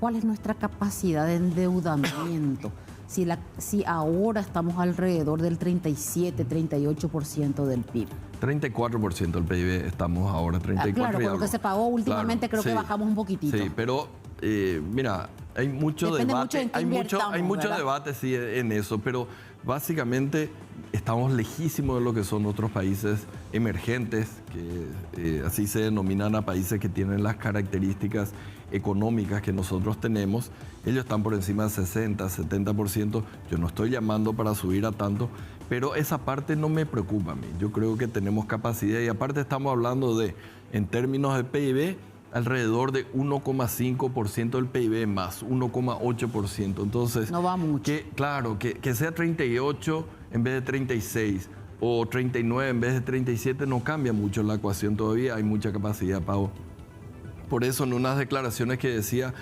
Speaker 1: ¿cuál es nuestra capacidad de endeudamiento? Si ahora estamos alrededor del 37-38% del PIB.
Speaker 5: 34% del PIB estamos ahora, 34%.
Speaker 1: Claro, con lo que se pagó últimamente,
Speaker 5: claro,
Speaker 1: creo que bajamos un poquitito.
Speaker 5: Sí, pero mira, hay mucho
Speaker 1: Depende
Speaker 5: debate,
Speaker 1: mucho
Speaker 5: hay mucho debate sí, en eso, pero básicamente estamos lejísimos de lo que son otros países emergentes, que así se denominan a países que tienen las características económicas que nosotros tenemos. Ellos están por encima del 60, 70%. Yo no estoy llamando para subir a tanto, pero esa parte no me preocupa a mí. Yo creo que tenemos capacidad y aparte estamos hablando de, en términos de PIB, alrededor de 1,5% del PIB más, 1,8%. Entonces,
Speaker 1: no va mucho.
Speaker 5: Que sea 38 en vez de 36 o 39 en vez de 37 no cambia mucho la ecuación todavía, hay mucha capacidad de pago. Por eso en unas declaraciones que decía,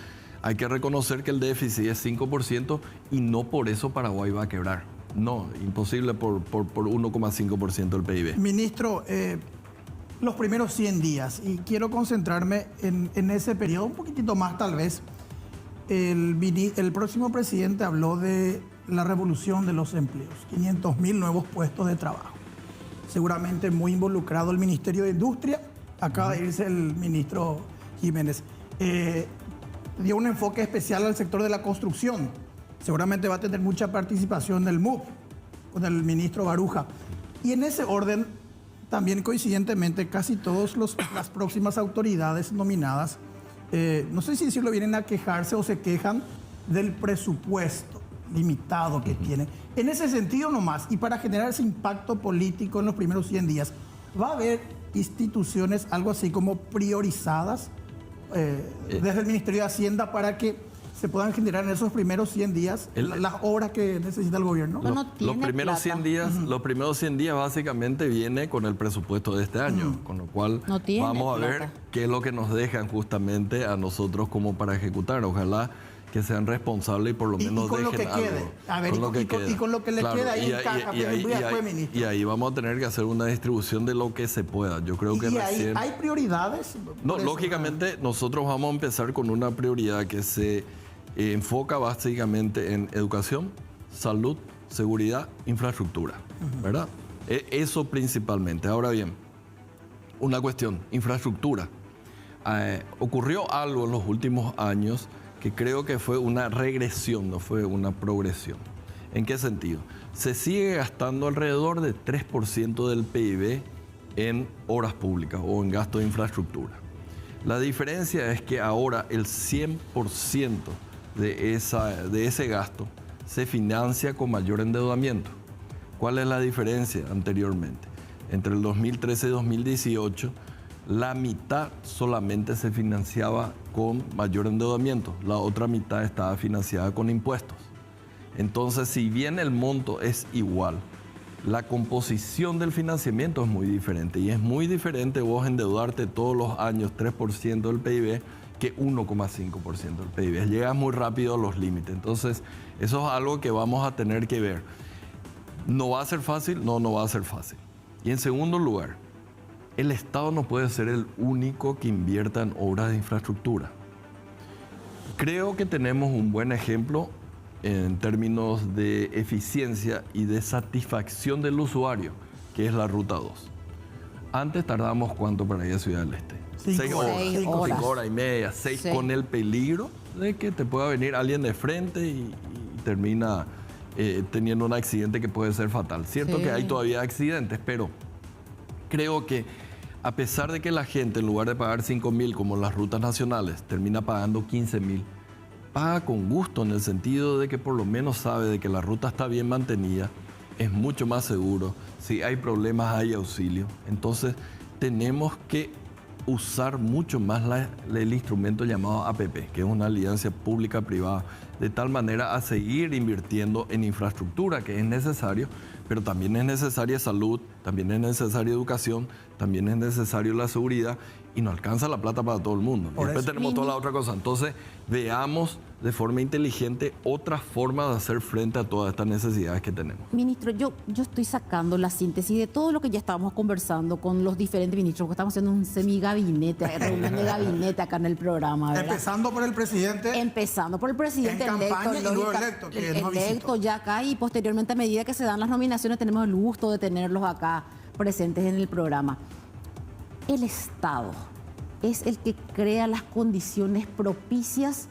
Speaker 5: hay que reconocer que el déficit es 5% y no por eso Paraguay va a quebrar. No, imposible por 1,5% del PIB.
Speaker 2: Ministro, los primeros 100 días, y quiero concentrarme en ese periodo, un poquitito más tal vez. El próximo presidente habló de la revolución de los empleos, 500.000 nuevos puestos de trabajo. Seguramente muy involucrado el Ministerio de Industria, acaba de irse el ministro Jiménez. Dio un enfoque especial al sector de la construcción. Seguramente va a tener mucha participación del MUP, con el ministro Baruja. Y en ese orden, también coincidentemente, casi todas las próximas autoridades nominadas, no sé si decirlo, vienen a quejarse o se quejan del presupuesto limitado que tiene. En ese sentido nomás, y para generar ese impacto político en los primeros 100 días, ¿va a haber instituciones algo así como priorizadas desde el Ministerio de Hacienda para que se puedan generar en esos primeros 100 días las obras que necesita el gobierno?
Speaker 5: Los primeros 100 días básicamente viene con el presupuesto de este año, con lo cual vamos a ver qué es lo que nos dejan justamente a nosotros como para ejecutar. Ojalá que sean responsables y por lo menos dejen algo.
Speaker 2: Y con lo que le queda ahí encaja, ministro.
Speaker 5: Y ahí vamos a tener que hacer una distribución de lo que se pueda. Yo creo que
Speaker 2: recién... ¿Hay prioridades?
Speaker 5: No, lógicamente nosotros vamos a empezar con una prioridad que se enfoca básicamente en educación, salud, seguridad, infraestructura, ¿verdad? Eso principalmente. Ahora bien, una cuestión, infraestructura. Ocurrió algo en los últimos años que creo que fue una regresión, no fue una progresión. ¿En qué sentido? Se sigue gastando alrededor de 3% del PIB en obras públicas o en gasto de infraestructura. La diferencia es que ahora el 100% de ese gasto se financia con mayor endeudamiento. ¿Cuál es la diferencia anteriormente? Entre el 2013 y 2018, la mitad solamente se financiaba con mayor endeudamiento, la otra mitad estaba financiada con impuestos. Entonces, si bien el monto es igual, la composición del financiamiento es muy diferente y es muy diferente vos endeudarte todos los años 3% del PIB que 1,5% del PIB. Llegas muy rápido a los límites. Entonces, eso es algo que vamos a tener que ver. ¿No va a ser fácil? No va a ser fácil. Y en segundo lugar, el Estado no puede ser el único que invierta en obras de infraestructura. Creo que tenemos un buen ejemplo en términos de eficiencia y de satisfacción del usuario, que es la Ruta 2. Antes tardábamos ¿cuánto para ir a Ciudad del Este? 6 horas. 5 horas y media, 6 sí. Con el peligro de que te pueda venir alguien de frente y termina teniendo un accidente que puede ser fatal. Cierto que hay todavía accidentes, pero creo que a pesar de que la gente en lugar de pagar 5.000 como en las rutas nacionales, termina pagando 15.000, paga con gusto en el sentido de que por lo menos sabe de que la ruta está bien mantenida, es mucho más seguro, si hay problemas hay auxilio. Entonces tenemos que usar mucho más el instrumento llamado APP, que es una alianza pública-privada, de tal manera a seguir invirtiendo en infraestructura, que es necesario, pero también es necesaria salud, también es necesaria educación, también es necesario la seguridad y no alcanza la plata para todo el mundo. Y después tenemos toda la otra cosa. Entonces, veamos de forma inteligente otras formas de hacer frente a todas estas necesidades que tenemos.
Speaker 1: Ministro, yo estoy sacando la síntesis de todo lo que ya estábamos conversando con los diferentes ministros, porque estamos haciendo un semigabinete, reunión de gabinete acá en el programa, ¿verdad?
Speaker 2: Empezando por el presidente.
Speaker 1: Empezando por el presidente
Speaker 2: en
Speaker 1: electo,
Speaker 2: campaña y luego electo, que no
Speaker 1: electo ya acá, y posteriormente, a medida que se dan las nominaciones, tenemos el gusto de tenerlos acá presentes en el programa. El Estado es el que crea las condiciones propicias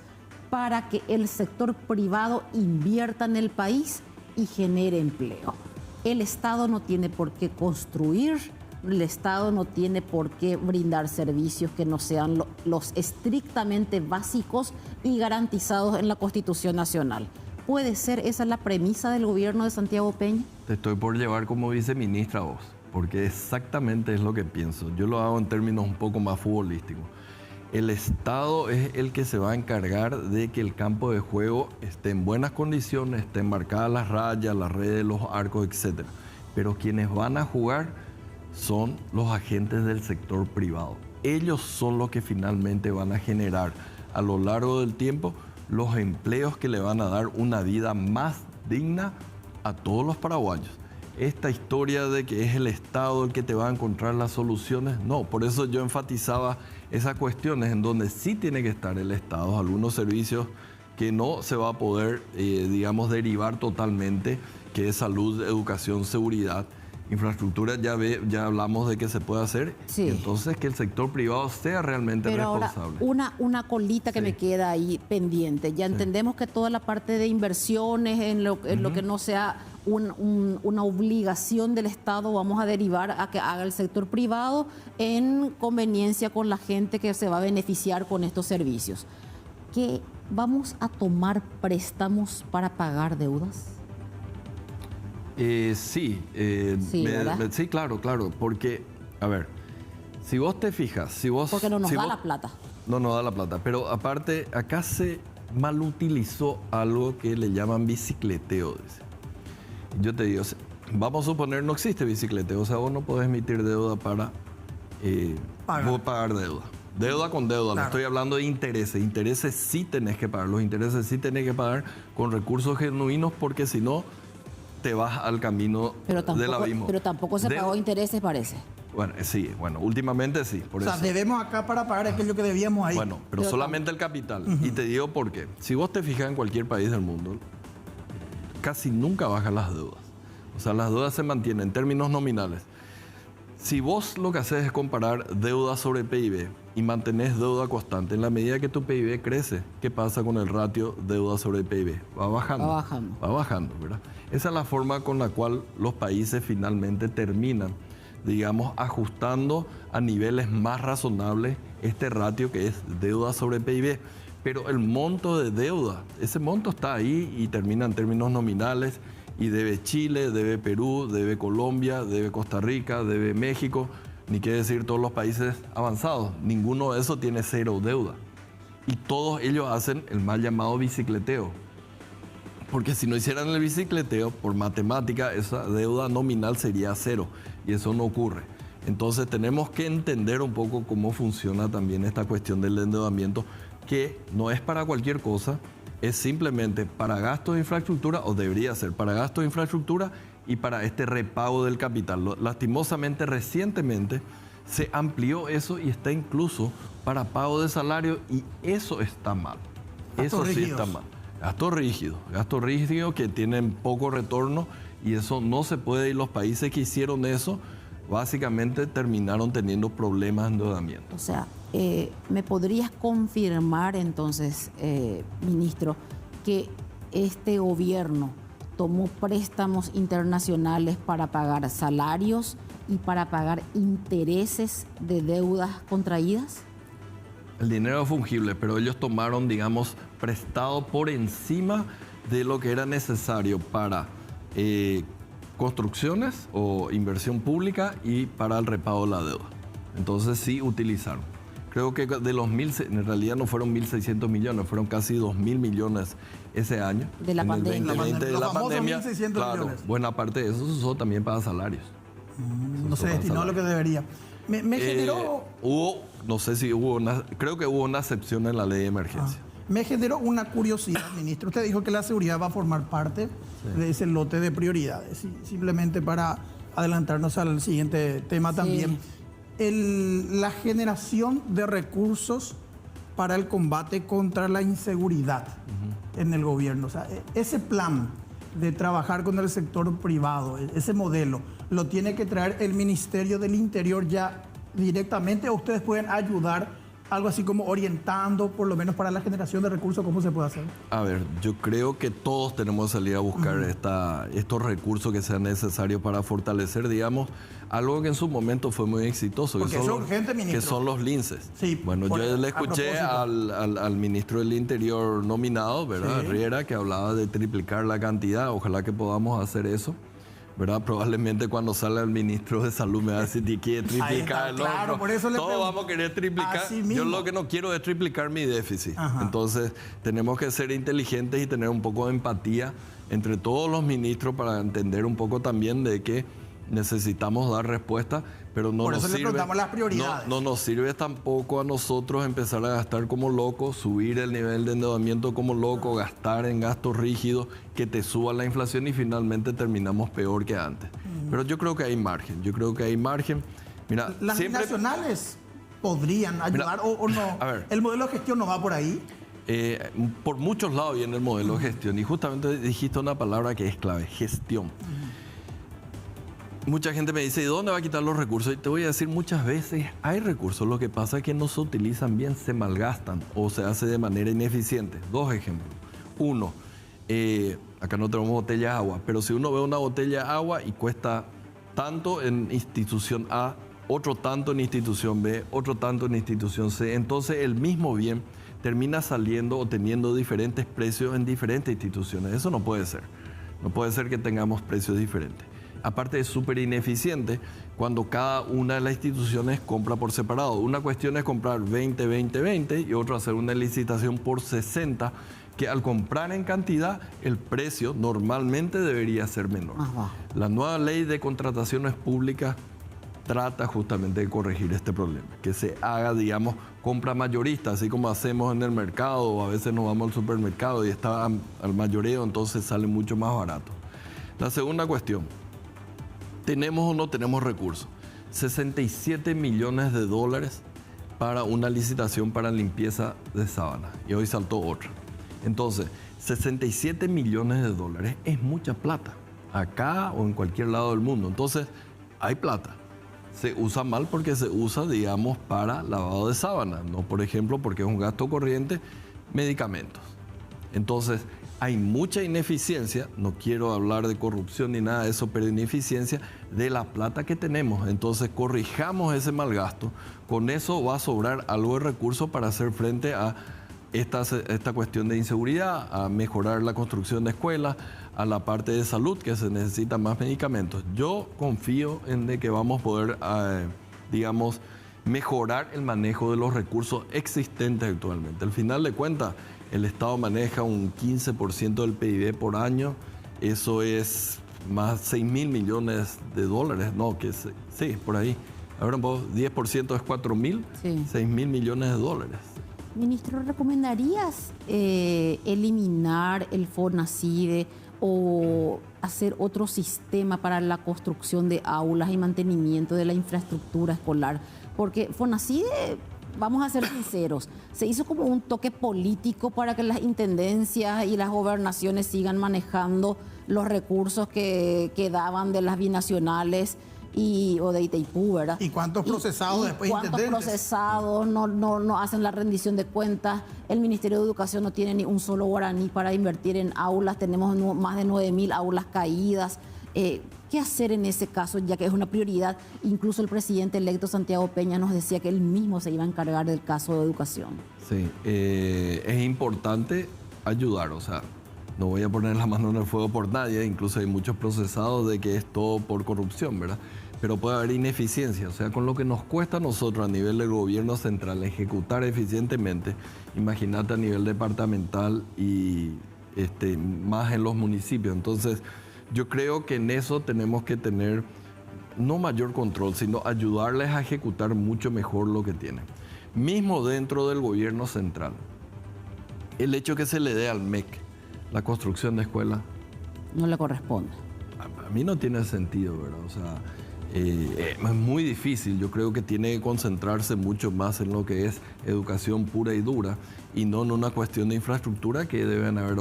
Speaker 1: para que el sector privado invierta en el país y genere empleo. El Estado no tiene por qué construir, el Estado no tiene por qué brindar servicios que no sean los estrictamente básicos y garantizados en la Constitución Nacional. ¿Puede ser esa la premisa del gobierno de Santiago Peña?
Speaker 5: Te estoy por llevar como viceministra a vos, porque exactamente es lo que pienso. Yo lo hago en términos un poco más futbolísticos. El Estado es el que se va a encargar de que el campo de juego esté en buenas condiciones, estén marcadas las rayas, las redes, los arcos, etc. Pero quienes van a jugar son los agentes del sector privado. Ellos son los que finalmente van a generar a lo largo del tiempo los empleos que le van a dar una vida más digna a todos los paraguayos. Esta historia de que es el Estado el que te va a encontrar las soluciones, no, por eso yo enfatizaba esas cuestiones en donde sí tiene que estar el Estado, algunos servicios que no se va a poder, digamos, derivar totalmente, que es salud, educación, seguridad, infraestructura, ya hablamos de que se puede hacer,
Speaker 1: sí.
Speaker 5: Entonces que el sector privado sea realmente
Speaker 1: Pero
Speaker 5: responsable.
Speaker 1: Ahora, una colita que me queda ahí pendiente. Ya entendemos que toda la parte de inversiones, en lo que no sea una obligación del Estado, vamos a derivar a que haga el sector privado en conveniencia con la gente que se va a beneficiar con estos servicios. ¿Que vamos a tomar préstamos para pagar deudas?
Speaker 5: Sí, sí, claro, porque, a ver, si vos te fijas,
Speaker 1: porque no nos da la plata.
Speaker 5: No nos da la plata, pero aparte, acá se malutilizó algo que le llaman bicicleteo, dice. Yo te digo, vamos a suponer, no existe bicicleteo, o sea, vos no podés emitir deuda para pagar deuda. Deuda con deuda, claro. No estoy hablando de intereses. Intereses sí tenés que pagar, los intereses sí tenés que pagar con recursos genuinos, porque si no, te vas al camino del abismo.
Speaker 1: Pero tampoco se pagó intereses, parece.
Speaker 5: Bueno, sí, últimamente sí. Por eso.
Speaker 2: Debemos acá para pagar aquello que debíamos ahí.
Speaker 5: Bueno, pero solamente el capital. Y te digo por qué. Si vos te fijas en cualquier país del mundo, casi nunca bajan las deudas. O sea, las deudas se mantienen en términos nominales. Si vos lo que haces es comparar deuda sobre PIB y mantenés deuda constante, en la medida que tu PIB crece, ¿qué pasa con el ratio deuda sobre PIB? Va bajando. Va bajando, ¿verdad? Esa es la forma con la cual los países finalmente terminan, digamos, ajustando a niveles más razonables este ratio que es deuda sobre PIB. Pero el monto de deuda, ese monto está ahí y termina en términos nominales y debe Chile, debe Perú, debe Colombia, debe Costa Rica, debe México, ni qué decir todos los países avanzados. Ninguno de esos tiene cero deuda. Y todos ellos hacen el mal llamado bicicleteo. Porque si no hicieran el bicicleteo, por matemática, esa deuda nominal sería cero. Y eso no ocurre. Entonces tenemos que entender un poco cómo funciona también esta cuestión del endeudamiento, que no es para cualquier cosa, es simplemente para gastos de infraestructura, o debería ser para gastos de infraestructura y para este repago del capital. Lastimosamente, recientemente se amplió eso y está incluso para pago de salario, y eso está mal. Eso sí está mal. Gastos rígidos que tienen poco retorno, y eso no se puede, y los países que hicieron eso básicamente terminaron teniendo problemas de endeudamiento.
Speaker 1: O sea, ¿me podrías confirmar entonces, ministro, que este gobierno tomó préstamos internacionales para pagar salarios y para pagar intereses de deudas contraídas?
Speaker 5: El dinero es fungible, pero ellos tomaron, digamos, prestado por encima de lo que era necesario para construcciones o inversión pública y para el repago de la deuda. Entonces sí utilizaron. Creo que de los en realidad no fueron 1.600 millones, fueron casi 2.000 millones ese año.
Speaker 1: De la pandemia.
Speaker 5: De la pandemia, claro,
Speaker 2: millones.
Speaker 5: buena parte de eso se usó también para salarios.
Speaker 2: No se destinó lo que debería. Me generó...
Speaker 5: no sé si hubo creo que hubo una excepción en la ley de emergencia.
Speaker 2: Me generó una curiosidad, ministro. Usted dijo que la seguridad va a formar parte de ese lote de prioridades. Simplemente para adelantarnos al siguiente tema también. La generación de recursos para el combate contra la inseguridad en el gobierno. O sea, ese plan de trabajar con el sector privado, ese modelo, ¿lo tiene que traer el Ministerio del Interior ya directamente o ustedes pueden ayudar algo así como orientando, por lo menos para la generación de recursos, cómo se puede hacer?
Speaker 5: A ver, yo creo que todos tenemos que salir a buscar estos recursos que sean necesarios para fortalecer, digamos, algo que en su momento fue muy exitoso.
Speaker 2: Porque eso es urgente, ministro.
Speaker 5: Que son los linces.
Speaker 2: Sí,
Speaker 5: bueno, yo le escuché al ministro del Interior nominado, ¿verdad?
Speaker 2: Sí.
Speaker 5: Riera, que hablaba de triplicar la cantidad. Ojalá que podamos hacer eso. ¿Verdad? Probablemente cuando salga el ministro de Salud me va a decir que quiere triplicar el
Speaker 2: claro,
Speaker 5: otro.
Speaker 2: Por eso le
Speaker 5: Todos vamos a querer triplicar. Yo lo que no quiero es triplicar mi déficit. Entonces, tenemos que ser inteligentes y tener un poco de empatía entre todos los ministros para entender un poco también de que necesitamos dar respuesta, pero no
Speaker 2: por
Speaker 5: nos
Speaker 2: eso
Speaker 5: sirve.
Speaker 2: Le preguntamos las prioridades.
Speaker 5: No nos sirve tampoco a nosotros empezar a gastar como locos, subir el nivel de endeudamiento como loco, gastar en gastos rígidos, que te suba la inflación y finalmente terminamos peor que antes. Pero yo creo que hay margen. Mira,
Speaker 2: las nacionales podrían ayudar o no.
Speaker 5: A ver,
Speaker 2: el modelo de gestión no va por ahí.
Speaker 5: Por muchos lados viene el modelo de gestión y justamente dijiste una palabra que es clave: gestión. Mucha gente me dice, ¿y dónde va a quitar los recursos? Y te voy a decir, muchas veces hay recursos, lo que pasa es que no se utilizan bien, se malgastan o se hace de manera ineficiente. Dos ejemplos. Uno, acá no tenemos botella de agua, pero si uno ve una botella de agua y cuesta tanto en institución A, otro tanto en institución B, otro tanto en institución C, entonces el mismo bien termina saliendo o teniendo diferentes precios en diferentes instituciones. Eso no puede ser. No puede ser que tengamos precios diferentes. Aparte es súper ineficiente cuando cada una de las instituciones compra por separado. Una cuestión es comprar 20, 20, 20 y otra hacer una licitación por 60, que al comprar en cantidad el precio normalmente debería ser menor. La nueva ley de contrataciones públicas trata justamente de corregir este problema, que se haga, digamos, compra mayorista, así como hacemos en el mercado, o a veces nos vamos al supermercado y está al mayoreo, entonces sale mucho más barato. La segunda cuestión, ¿tenemos o no tenemos recursos? 67 millones de dólares para una licitación para limpieza de sábana. Y hoy saltó otra. Entonces, 67 millones de dólares es mucha plata. Acá o en cualquier lado del mundo. Entonces, hay plata. Se usa mal porque se usa, digamos, para lavado de sábana. No, por ejemplo, porque es un gasto corriente, medicamentos. Entonces, hay mucha ineficiencia, no quiero hablar de corrupción ni nada de eso, pero ineficiencia de la plata que tenemos. Entonces, corrijamos ese mal gasto. Con eso va a sobrar algo de recursos para hacer frente a esta cuestión de inseguridad, a mejorar la construcción de escuelas, a la parte de salud, que se necesitan más medicamentos. Yo confío en de que vamos a poder, digamos, mejorar el manejo de los recursos existentes actualmente. Al final de cuentas, el Estado maneja un 15% del PIB por año. Eso es más 6 mil millones de dólares. No, sí, por ahí. Ahora 10% es 4 mil, 6 mil millones de dólares.
Speaker 1: Ministro, ¿recomendarías eliminar el FONACIDE o hacer otro sistema para la construcción de aulas y mantenimiento de la infraestructura escolar? Porque FONACIDE, vamos a ser sinceros, se hizo como un toque político para que las intendencias y las gobernaciones sigan manejando los recursos que daban de las binacionales o de Itaipú, ¿verdad?
Speaker 2: ¿Y cuántos procesados después
Speaker 1: ¿Cuántos
Speaker 2: intendentes?
Speaker 1: procesados no hacen la rendición de cuentas? El Ministerio de Educación no tiene ni un solo guaraní para invertir en aulas. Tenemos más de 9.000 aulas caídas. ¿Qué hacer en ese caso, ya que es una prioridad? Incluso el presidente electo Santiago Peña nos decía que él mismo se iba a encargar del caso de educación.
Speaker 5: Sí, es importante ayudar, o sea, no voy a poner la mano en el fuego por nadie, incluso hay muchos procesados de que es todo por corrupción, ¿verdad? Pero puede haber ineficiencia, o sea, con lo que nos cuesta a nosotros a nivel del gobierno central ejecutar eficientemente, imagínate a nivel departamental y más en los municipios. Entonces, yo creo que en eso tenemos que tener no mayor control, sino ayudarles a ejecutar mucho mejor lo que tienen. Mismo dentro del gobierno central, el hecho que se le dé al MEC la construcción de escuelas,
Speaker 1: No le corresponde.
Speaker 5: a mí no tiene sentido, ¿verdad? O sea, es muy difícil. Yo creo que tiene que concentrarse mucho más en lo que es educación pura y dura y no en una cuestión de infraestructura que deben haber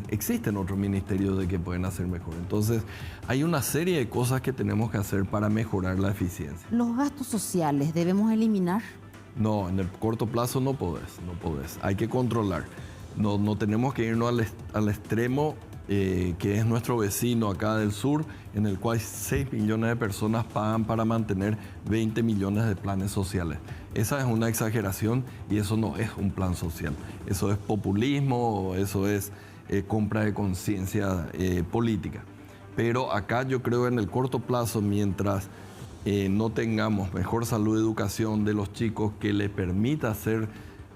Speaker 5: existen otros ministerios de que pueden hacer mejor. Entonces, hay una serie de cosas que tenemos que hacer para mejorar la eficiencia.
Speaker 1: ¿Los gastos sociales debemos eliminar?
Speaker 5: No, en el corto plazo no podés. Hay que controlar. No tenemos que irnos al extremo que es nuestro vecino acá del sur, en el cual 6 millones de personas pagan para mantener 20 millones de planes sociales. Esa es una exageración y eso no es un plan social. Eso es populismo, eso es compra de conciencia política. Pero acá yo creo en el corto plazo, mientras no tengamos mejor salud y educación de los chicos que les permita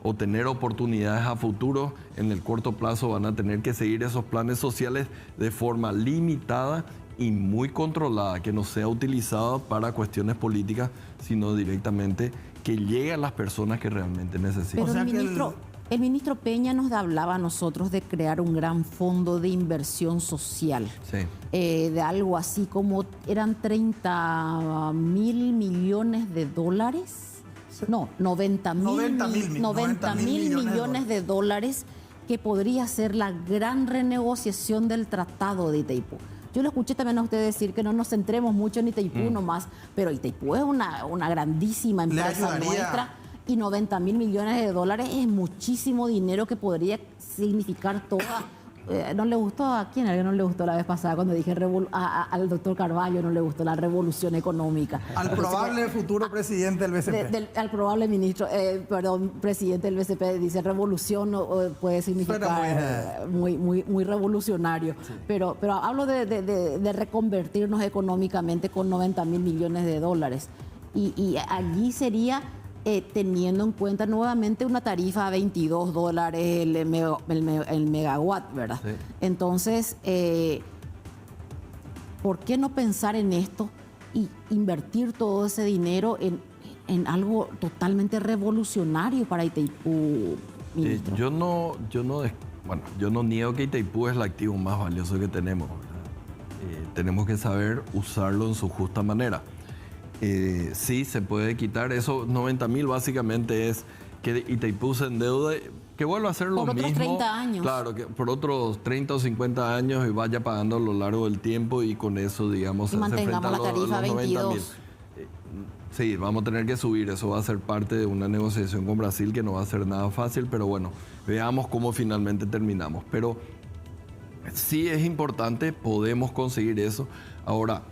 Speaker 5: o tener oportunidades a futuro, en el corto plazo van a tener que seguir esos planes sociales de forma limitada y muy controlada, que no sea utilizado para cuestiones políticas, sino directamente que llegue a las personas que realmente necesitan.
Speaker 1: Pero el ministro Peña nos hablaba a nosotros de crear un gran fondo de inversión social.
Speaker 5: Sí.
Speaker 1: De algo así como eran 30 mil millones de dólares. No, 90 mil millones de dólares, que podría ser la gran renegociación del Tratado de Itaipú. Yo lo escuché también a usted decir que no nos centremos mucho en Itaipú nomás, pero Itaipú es una grandísima empresa nuestra y 90 mil millones de dólares es muchísimo dinero que podría significar toda... ¿No le gustó a quién? ¿A alguien no le gustó la vez pasada cuando dije al doctor Carvalho no le gustó la revolución económica?
Speaker 2: Al probable futuro presidente del BCP.
Speaker 1: Al probable presidente del BCP dice revolución puede significar muy revolucionario. Sí. Pero hablo de reconvertirnos económicamente con 90 mil millones de dólares. Y allí sería... teniendo en cuenta nuevamente una tarifa a 22 dólares el megawatt, ¿verdad? Sí. Entonces, ¿por qué no pensar en esto y invertir todo ese dinero en algo totalmente revolucionario para Itaipú, ministro?
Speaker 5: Yo no niego que Itaipú es el activo más valioso que tenemos, ¿verdad? Tenemos que saber usarlo en su justa manera. Sí, se puede quitar. Esos 90 mil básicamente es que Itaipú se endeude, que vuelva a hacer lo mismo.
Speaker 1: Por otros 30 años.
Speaker 5: Claro, que por otros 30 o 50 años y vaya pagando a lo largo del tiempo y con eso, digamos,
Speaker 1: y mantengamos la tarifa 22.
Speaker 5: Sí, vamos a tener que subir. Eso va a ser parte de una negociación con Brasil que no va a ser nada fácil, pero bueno, veamos cómo finalmente terminamos. Pero sí es importante, podemos conseguir eso. Ahora,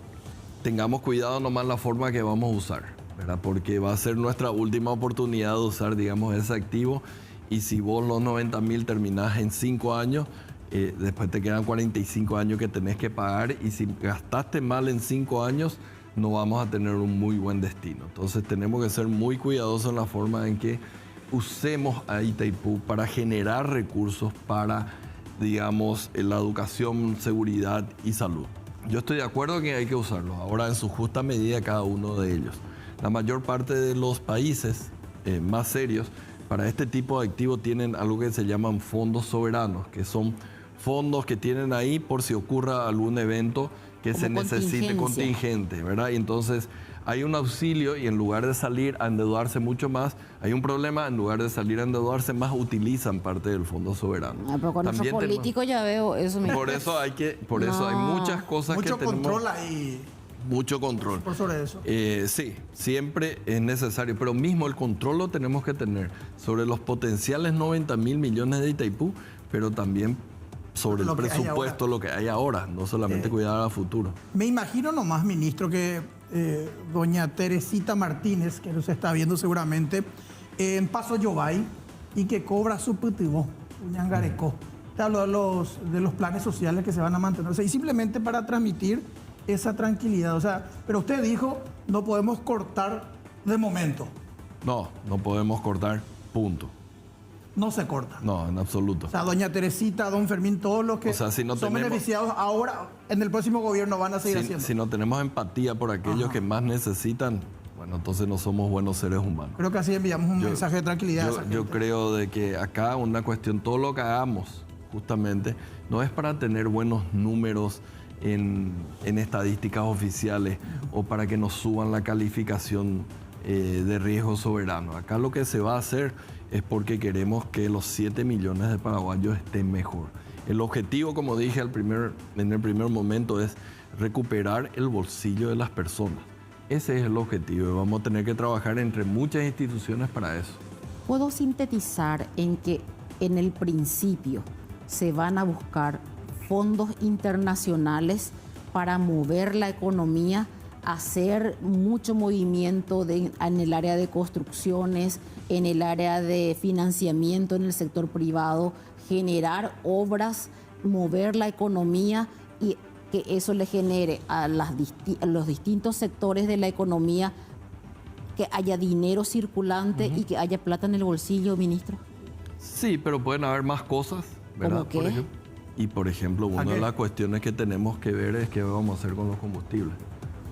Speaker 5: tengamos cuidado nomás la forma que vamos a usar, ¿verdad? Porque va a ser nuestra última oportunidad de usar, digamos, ese activo. Y si vos los 90 mil terminás en 5 años, después te quedan 45 años que tenés que pagar. Y si gastaste mal en 5 años, no vamos a tener un muy buen destino. Entonces tenemos que ser muy cuidadosos en la forma en que usemos a Itaipú para generar recursos para, digamos, la educación, seguridad y salud. Yo estoy de acuerdo que hay que usarlos, ahora en su justa medida cada uno de ellos. La mayor parte de los países más serios para este tipo de activos tienen algo que se llaman fondos soberanos, que son fondos que tienen ahí por si ocurra algún evento que se necesite contingente, ¿verdad? Y entonces hay un auxilio y en lugar de salir a endeudarse mucho más, hay un problema, en lugar de salir a endeudarse más, utilizan parte del fondo soberano.
Speaker 1: Pero con nuestro político ya veo eso.
Speaker 5: Por eso hay muchas cosas que tenemos.
Speaker 2: Mucho control ahí.
Speaker 5: Mucho control.
Speaker 2: Por sobre eso.
Speaker 5: Sí, siempre es necesario, pero mismo el control lo tenemos que tener sobre los potenciales 90 mil millones de Itaipú, pero también sobre el presupuesto, lo que hay ahora, no solamente cuidar a futuro.
Speaker 2: Me imagino nomás, ministro, que doña Teresita Martínez, que nos está viendo seguramente, en Paso Yobay, y que cobra su putivo, Uñangareco. Te hablo de los planes sociales que se van a mantener, o sea, y simplemente para transmitir esa tranquilidad. O sea, pero usted dijo, no podemos cortar de momento.
Speaker 5: No podemos cortar, punto.
Speaker 2: no se corta.
Speaker 5: No, en absoluto.
Speaker 2: O sea, doña Teresita, don Fermín, todos los que
Speaker 5: O sea, si no
Speaker 2: son
Speaker 5: tenemos-
Speaker 2: beneficiados ahora, en el próximo gobierno van a seguir haciendo.
Speaker 5: Si no tenemos empatía por aquellos que más necesitan, bueno, entonces no somos buenos seres humanos.
Speaker 2: Creo que así enviamos un mensaje de tranquilidad a esa
Speaker 5: Yo
Speaker 2: gente.
Speaker 5: creo de que acá una cuestión, todo lo que hagamos, justamente, no es para tener buenos números en estadísticas oficiales o para que nos suban la calificación de riesgo soberano. Acá lo que se va a hacer es porque queremos que los 7 millones de paraguayos estén mejor. El objetivo, como dije en el primer momento, es recuperar el bolsillo de las personas. Ese es el objetivo y vamos a tener que trabajar entre muchas instituciones para eso.
Speaker 1: ¿Puedo sintetizar en que en el principio se van a buscar fondos internacionales para mover la economía, hacer mucho movimiento en el área de construcciones, en el área de financiamiento en el sector privado, generar obras, mover la economía y que eso le genere a los distintos sectores de la economía que haya dinero circulante y que haya plata en el bolsillo, ministro?
Speaker 5: Sí, pero pueden haber más cosas, ¿verdad?
Speaker 1: ¿Cómo qué?
Speaker 5: Por ejemplo, una de las cuestiones que tenemos que ver es qué vamos a hacer con los combustibles.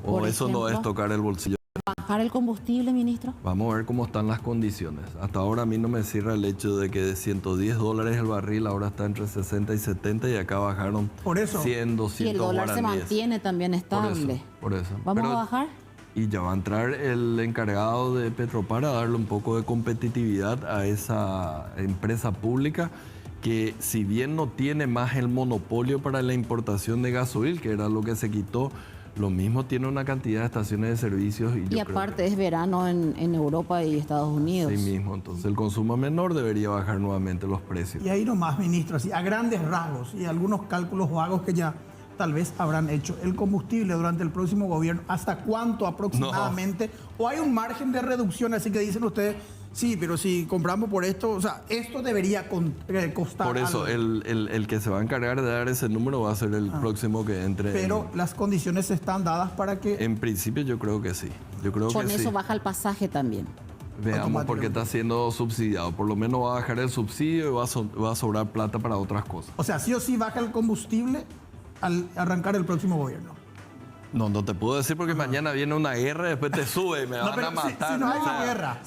Speaker 5: O
Speaker 1: Por
Speaker 5: eso no es
Speaker 1: ejemplo,
Speaker 5: tocar el bolsillo.
Speaker 1: ¿Bajar el combustible, ministro?
Speaker 5: Vamos a ver cómo están las condiciones. Hasta ahora a mí no me cierra el hecho de que de $110 el barril ahora está entre 60 y 70 y acá bajaron
Speaker 2: Por eso.
Speaker 5: 100, 200
Speaker 1: Y el dólar se
Speaker 5: guaraníes.
Speaker 1: mantiene también estable.
Speaker 5: Por eso.
Speaker 1: ¿Vamos
Speaker 5: Pero-
Speaker 1: a bajar?
Speaker 5: Y ya va a entrar el encargado de Petropar a darle un poco de competitividad a esa empresa pública que, si bien no tiene más el monopolio para la importación de gasoil, que era lo que se quitó, lo mismo tiene una cantidad de estaciones de servicios. Y,
Speaker 1: Y aparte es verano en Europa y Estados Unidos.
Speaker 5: Sí mismo, entonces el consumo menor debería bajar nuevamente los precios.
Speaker 2: Y ahí nomás, ministro, así, a grandes rasgos y algunos cálculos vagos que ya tal vez habrán hecho. El combustible durante el próximo gobierno, ¿hasta cuánto aproximadamente? ¿O hay un margen de reducción? Así que dicen ustedes, sí, pero si compramos por esto, o sea, esto debería costar
Speaker 5: Por eso,
Speaker 2: algo.
Speaker 5: el que se va a encargar de dar ese número va a ser el próximo que entre.
Speaker 2: Pero las condiciones están dadas para que...
Speaker 5: En principio yo creo que sí. Yo creo
Speaker 1: Con
Speaker 5: que
Speaker 1: eso
Speaker 5: sí.
Speaker 1: baja el pasaje también.
Speaker 5: Veamos porque está siendo subsidiado. Por lo menos va a bajar el subsidio y va a sobrar plata para otras cosas.
Speaker 2: O sea, sí o sí baja el combustible al arrancar el próximo gobierno.
Speaker 5: No te puedo decir porque mañana viene una guerra y después te sube y me van
Speaker 2: pero
Speaker 5: a matar.
Speaker 2: si no hay
Speaker 5: O sea,
Speaker 2: una guerra.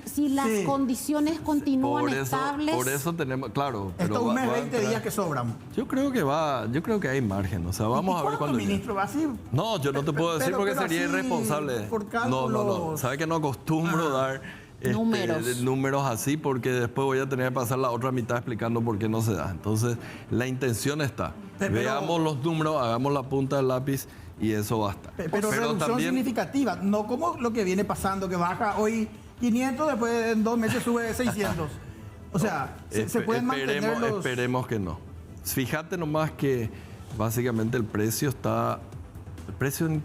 Speaker 1: Si las
Speaker 2: Sí.
Speaker 1: condiciones continúan estables,
Speaker 5: por eso tenemos, claro. pero
Speaker 2: Esto un
Speaker 5: va-
Speaker 2: mes,
Speaker 5: va a
Speaker 2: 20
Speaker 5: entrar.
Speaker 2: días que sobran.
Speaker 5: Yo creo que hay margen. O sea, vamos
Speaker 2: ¿Y
Speaker 5: a ver
Speaker 2: cuánto,
Speaker 5: cuando llegue.
Speaker 2: ministro? Así,
Speaker 5: No, yo no te puedo decir
Speaker 2: pero-
Speaker 5: porque
Speaker 2: pero
Speaker 5: sería
Speaker 2: así,
Speaker 5: irresponsable.
Speaker 2: por
Speaker 5: No.
Speaker 2: cálculos.
Speaker 5: Sabes que no acostumbro dar
Speaker 1: Números.
Speaker 5: números así porque después voy a tener que pasar la otra mitad explicando por qué no se da. Entonces, la intención está.
Speaker 2: Pero-
Speaker 5: Veamos los números, hagamos la punta del lápiz y eso basta.
Speaker 2: Pero reducción significativa, no como lo que viene pasando, que baja hoy 500, después en 2 meses sube 600. O sea, se pueden mantener los...
Speaker 5: Esperemos que no. Fíjate nomás que básicamente el precio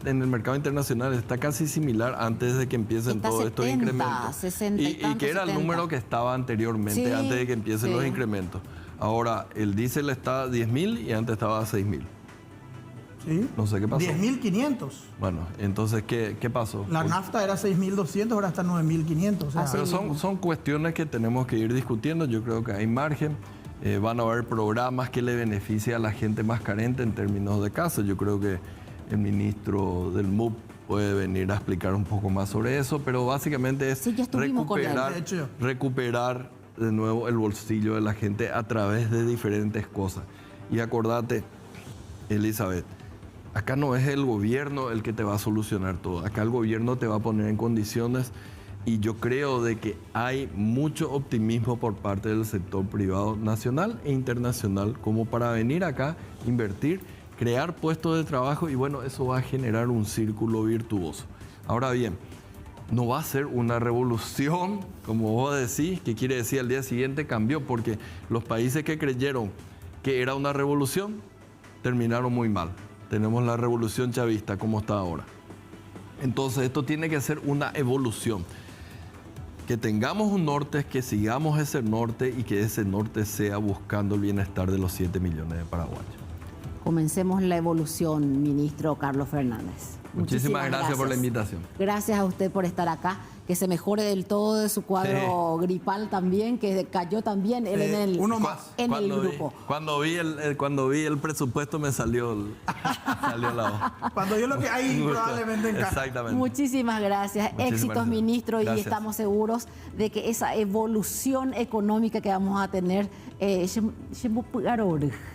Speaker 5: en el mercado internacional está casi similar antes de que empiecen
Speaker 1: Está
Speaker 5: todos estos
Speaker 1: 70,
Speaker 5: incrementos.
Speaker 1: 60 y
Speaker 5: Y
Speaker 1: tanto,
Speaker 5: que era el
Speaker 1: 70.
Speaker 5: número que estaba anteriormente,
Speaker 1: Sí,
Speaker 5: antes de que empiecen
Speaker 1: sí.
Speaker 5: los incrementos. Ahora, el diésel está a 10.000 y antes estaba a 6.000.
Speaker 2: ¿Sí?
Speaker 5: No sé qué pasó.
Speaker 2: 10.500.
Speaker 5: Bueno, entonces, ¿qué pasó?
Speaker 2: La nafta era 6.200, ahora está 9.500. O sea,
Speaker 1: Así
Speaker 5: Pero son cuestiones que tenemos que ir discutiendo. Yo creo que hay margen. Van a haber programas que le beneficien a la gente más carente en términos de casa. Yo creo que el ministro del MUP puede venir a explicar un poco más sobre eso, pero básicamente es
Speaker 1: Sí, ya estuvimos con él.
Speaker 5: recuperar,
Speaker 2: De hecho.
Speaker 5: recuperar de nuevo el bolsillo de la gente a través de diferentes cosas. Y acordate, Elizabeth, acá no es el gobierno el que te va a solucionar todo. Acá el gobierno te va a poner en condiciones y yo creo de que hay mucho optimismo por parte del sector privado nacional e internacional como para venir acá, invertir, crear puestos de trabajo y bueno, eso va a generar un círculo virtuoso. Ahora bien, no va a ser una revolución, como vos decís, que quiere decir al día siguiente cambió, porque los países que creyeron que era una revolución terminaron muy mal. Tenemos la revolución chavista como está ahora. Entonces esto tiene que ser una evolución. Que tengamos un norte, que sigamos ese norte y que ese norte sea buscando el bienestar de los 7 millones de paraguayos.
Speaker 1: comencemos la evolución, ministro Carlos Fernández.
Speaker 5: Muchísimas gracias por la invitación.
Speaker 1: Gracias a usted por estar acá. Que se mejore del todo de su cuadro gripal también, que cayó también él en el grupo.
Speaker 5: Cuando vi el presupuesto me salió la hoja.
Speaker 2: Cuando yo lo que hay probablemente en casa.
Speaker 5: Exactamente.
Speaker 1: Muchísimas gracias. Éxitos, ministro, gracias. Y estamos seguros de que esa evolución económica que vamos a tener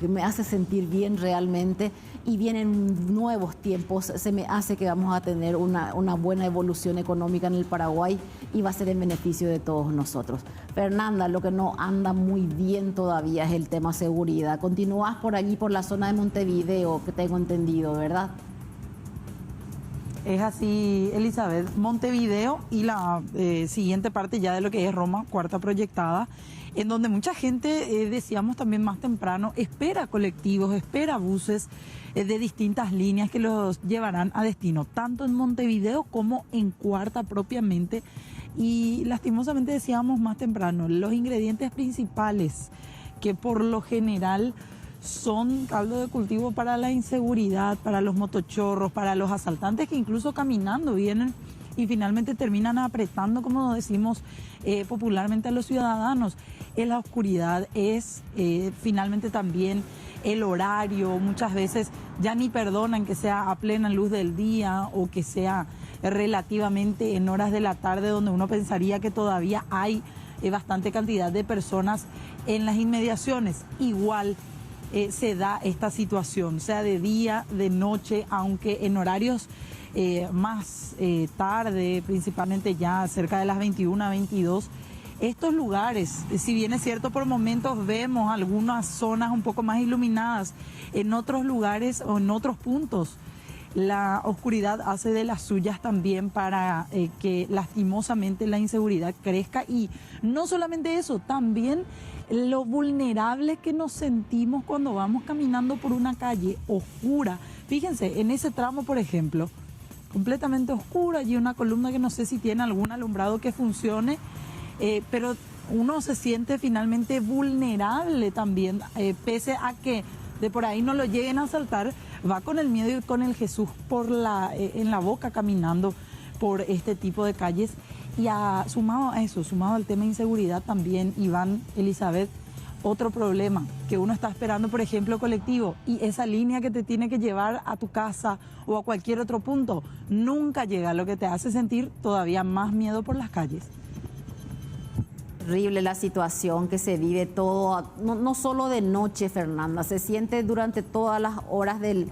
Speaker 1: me hace sentir bien realmente, y vienen nuevos tiempos. Se me hace que vamos a tener una buena evolución económica en el Paraguay, y va a ser en beneficio de todos nosotros. Fernanda, lo que no anda muy bien todavía es el tema seguridad. Continúas por allí, por la zona de Montevideo, que tengo entendido, ¿verdad?
Speaker 4: Es así, Elizabeth. Montevideo y la siguiente parte ya de lo que es Roma, cuarta proyectada, en donde mucha gente, decíamos también más temprano, espera colectivos, espera buses de distintas líneas que los llevarán a destino, tanto en Montevideo como en Cuarta propiamente. Y lastimosamente decíamos más temprano, los ingredientes principales que por lo general son caldo de cultivo para la inseguridad, para los motochorros, para los asaltantes que incluso caminando vienen y finalmente terminan apretando, como decimos popularmente, a los ciudadanos. En la oscuridad es finalmente también el horario. Muchas veces ya ni perdonan que sea a plena luz del día o que sea relativamente en horas de la tarde, donde uno pensaría que todavía hay bastante cantidad de personas en las inmediaciones. Igual se da esta situación, sea de día, de noche, aunque en horarios más tarde, principalmente ya cerca de las 21, 22, estos lugares, si bien es cierto, por momentos vemos algunas zonas un poco más iluminadas, en otros lugares o en otros puntos la oscuridad hace de las suyas también para que lastimosamente la inseguridad crezca. Y no solamente eso, también lo vulnerables que nos sentimos cuando vamos caminando por una calle oscura. Fíjense, en ese tramo, por ejemplo, completamente oscura, y una columna que no sé si tiene algún alumbrado que funcione, pero uno se siente finalmente vulnerable también, pese a que de por ahí no lo lleguen a asaltar, va con el miedo y con el Jesús en la boca caminando por este tipo de calles. Y sumado a eso, sumado al tema de inseguridad también, Iván, Elizabeth, otro problema que uno está esperando, por ejemplo, colectivo, y esa línea que te tiene que llevar a tu casa o a cualquier otro punto nunca llega, lo que te hace sentir todavía más miedo por las calles.
Speaker 1: Terrible la situación que se vive todo, no solo de noche, Fernanda, se siente durante todas las horas del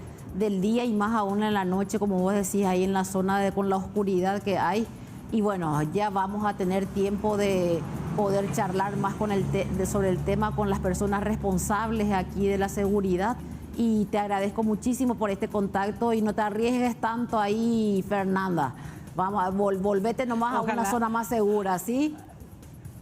Speaker 1: día, y más aún en la noche, como vos decís, ahí en la zona con la oscuridad que hay. Y bueno, ya vamos a tener tiempo de poder charlar más sobre el tema con las personas responsables aquí de la seguridad. Y te agradezco muchísimo por este contacto, y no te arriesgues tanto ahí, Fernanda. Vamos, volvete nomás a una zona más segura, ¿sí?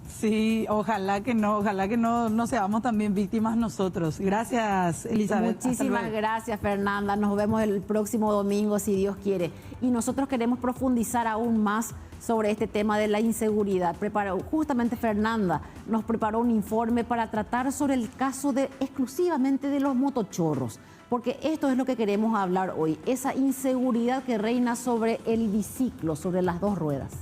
Speaker 4: Sí, ojalá que no seamos también víctimas nosotros. Gracias, Elizabeth.
Speaker 1: Muchísimas gracias, Fernanda. Nos vemos el próximo domingo, si Dios quiere. Y nosotros queremos profundizar aún más sobre este tema de la inseguridad. Justamente Fernanda nos preparó un informe para tratar sobre el caso exclusivamente de los motochorros, porque esto es lo que queremos hablar hoy, esa inseguridad que reina sobre el biciclo, sobre las dos ruedas.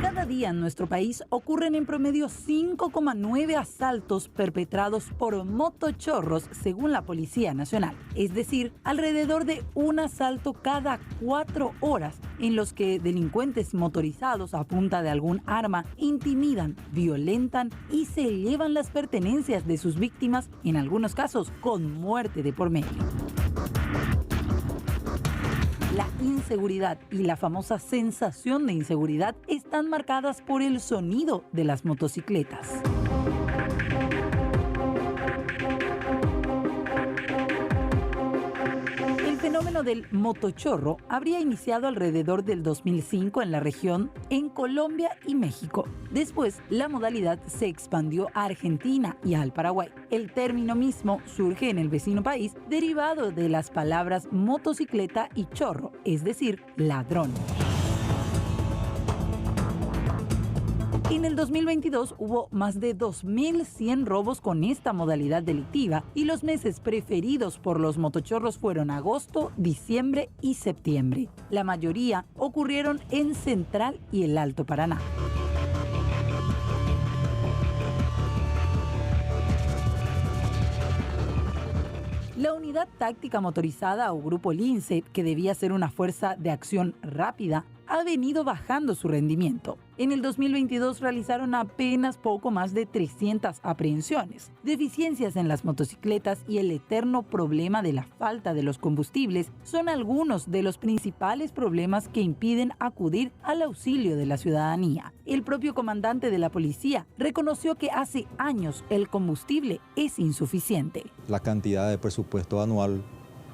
Speaker 4: Cada día en nuestro país ocurren en promedio 5,9 asaltos perpetrados por motochorros, según la Policía Nacional. Es decir, alrededor de un asalto cada 4 horas, en los que delincuentes motorizados a punta de algún arma intimidan, violentan y se llevan las pertenencias de sus víctimas, en algunos casos con muerte de por medio. La inseguridad y la famosa sensación de inseguridad están marcadas por el sonido de las motocicletas. El fenómeno del motochorro habría iniciado alrededor del 2005 en la región, en Colombia y México. Después, la modalidad se expandió a Argentina y al Paraguay. El término mismo surge en el vecino país, derivado de las palabras motocicleta y chorro, es decir, ladrón. En el 2022 hubo más de 2.100 robos con esta modalidad delictiva y los meses preferidos por los motochorros fueron agosto, diciembre y septiembre. La mayoría ocurrieron en Central y el Alto Paraná. La unidad táctica motorizada o Grupo Lince, que debía ser una fuerza de acción rápida, ha venido bajando su rendimiento. En el 2022 realizaron apenas poco más de 300 aprehensiones. Deficiencias en las motocicletas y el eterno problema de la falta de los combustibles son algunos de los principales problemas que impiden acudir al auxilio de la ciudadanía. El propio comandante de la policía reconoció que hace años el combustible es insuficiente.
Speaker 6: La cantidad de presupuesto anual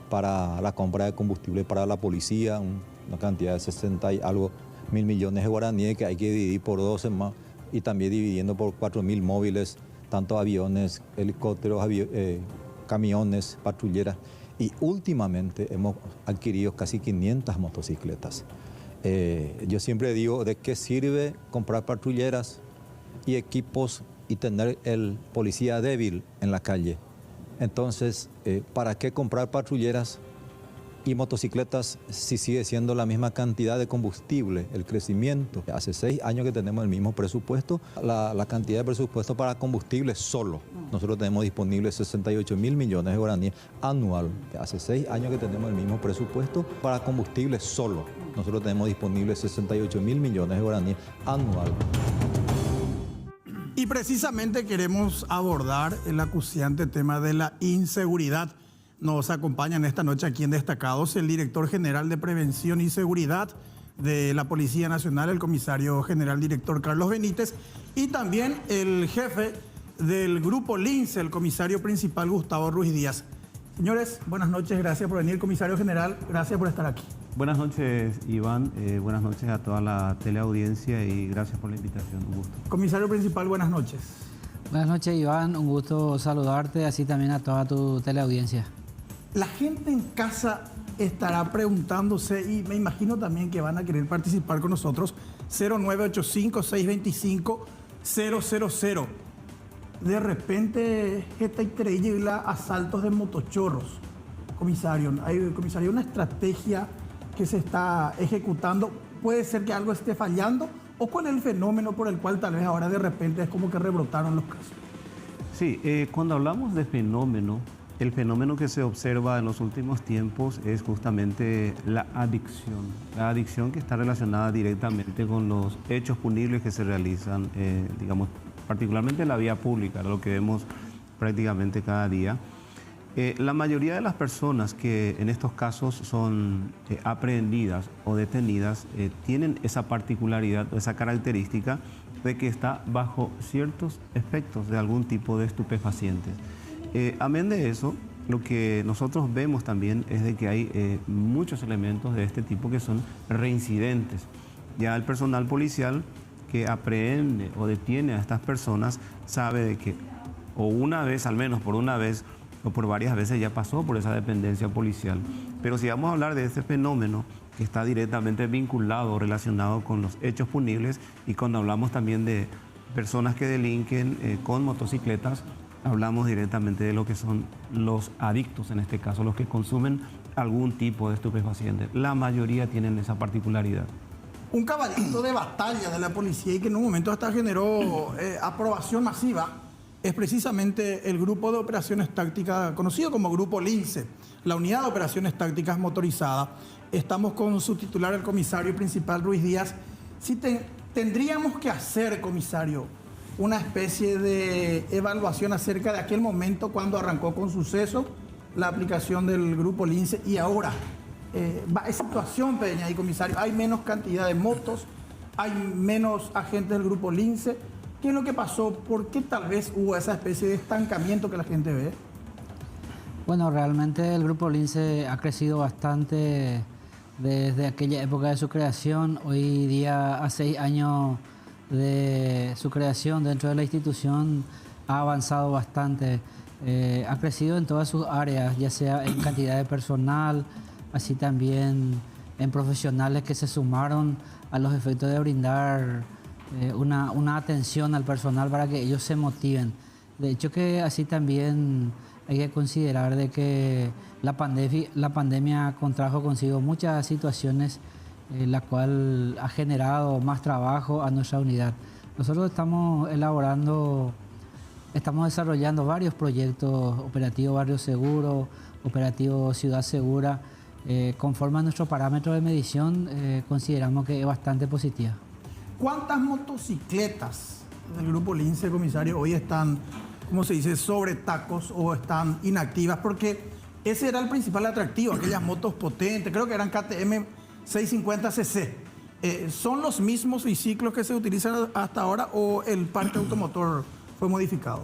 Speaker 6: para la compra de combustible para la policía, una cantidad de 60 y algo mil millones de guaraníes que hay que dividir por 12 más y también dividiendo por 4.000 móviles, tanto aviones, helicópteros, camiones, patrulleras. Y últimamente hemos adquirido casi 500 motocicletas. Yo siempre digo, ¿de qué sirve comprar patrulleras y equipos y tener el policía débil en la calle? Entonces, ¿para qué comprar patrulleras y motocicletas si sigue siendo la misma cantidad de combustible, el crecimiento? Hace 6 años que tenemos el mismo presupuesto, la cantidad de presupuesto para combustible solo. Nosotros tenemos disponible 68.000 millones de guaraníes anual. Hace 6 años que tenemos el mismo presupuesto para combustible solo. Nosotros tenemos disponible 68.000 millones de guaraníes anual.
Speaker 2: Y precisamente queremos abordar el acuciante tema de la inseguridad. Nos acompañan esta noche aquí en Destacados el director general de Prevención y Seguridad de la Policía Nacional, el comisario general director Carlos Benítez, y también el jefe del Grupo Lince, el comisario principal Gustavo Ruiz Díaz. Señores, buenas noches, gracias por venir, comisario general, gracias por estar aquí.
Speaker 7: Buenas noches, Iván, buenas noches a toda la teleaudiencia y gracias por la invitación, un gusto.
Speaker 2: Comisario principal, buenas noches.
Speaker 8: Buenas noches, Iván, un gusto saludarte, así también a toda tu teleaudiencia.
Speaker 2: La gente en casa estará preguntándose, y me imagino también que van a querer participar con nosotros, 0985-625-000. De repente, esta increíble asaltos de motochorros. Comisario, hay una estrategia que se está ejecutando. ¿Puede ser que algo esté fallando? ¿O cuál es el fenómeno por el cual tal vez ahora de repente es como que rebrotaron los casos?
Speaker 7: Sí, cuando hablamos de fenómeno, el fenómeno que se observa en los últimos tiempos es justamente la adicción. La adicción que está relacionada directamente con los hechos punibles que se realizan, digamos, particularmente en la vía pública, lo que vemos prácticamente cada día. La mayoría de las personas que en estos casos son aprehendidas o detenidas tienen esa particularidad, esa característica de que está bajo ciertos efectos de algún tipo de estupefacientes. Amén de eso, lo que nosotros vemos también es de que hay muchos elementos de este tipo que son reincidentes. Ya el personal policial que aprehende o detiene a estas personas sabe de que o una vez, al menos por una vez o por varias veces ya pasó por esa dependencia policial. Pero si vamos a hablar de este fenómeno que está directamente vinculado o relacionado con los hechos punibles, y cuando hablamos también de personas que delinquen con motocicletas, hablamos directamente de lo que son los adictos, en este caso, los que consumen algún tipo de estupefaciente. La mayoría tienen esa particularidad.
Speaker 2: Un caballito de batalla de la policía y que en un momento hasta generó aprobación masiva es precisamente el Grupo de Operaciones Tácticas, conocido como Grupo Lince, la Unidad de Operaciones Tácticas Motorizada. Estamos con su titular, el comisario principal Ruiz Díaz. Si tendríamos que hacer, comisario, una especie de evaluación acerca de aquel momento cuando arrancó con suceso la aplicación del Grupo Lince y ahora. ¿Hay situación, Peña y comisario? ¿Hay menos cantidad de motos? ¿Hay menos agentes del Grupo Lince? ¿Qué es lo que pasó? ¿Por qué tal vez hubo esa especie de estancamiento que la gente ve?
Speaker 8: Bueno, realmente el Grupo Lince ha crecido bastante desde aquella época de su creación. Hoy día, a 6 años de su creación dentro de la institución, ha avanzado bastante. Ha crecido en todas sus áreas, ya sea en cantidad de personal, así también en profesionales que se sumaron a los efectos de brindar una atención al personal para que ellos se motiven. De hecho que así también hay que considerar de que la pandemia contrajo consigo muchas situaciones, la cual ha generado más trabajo a nuestra unidad. Nosotros estamos desarrollando varios proyectos, Operativo Barrio Seguro, Operativo Ciudad Segura. Conforme a nuestro parámetro de medición, consideramos que es bastante positiva.
Speaker 2: ¿Cuántas motocicletas del Grupo Lince, comisario, hoy están, ¿cómo se dice?, sobre tacos o están inactivas? Porque ese era el principal atractivo, aquellas motos potentes, creo que eran KTM 650cc. ¿Son los mismos biciclos que se utilizan hasta ahora o el parque automotor fue modificado?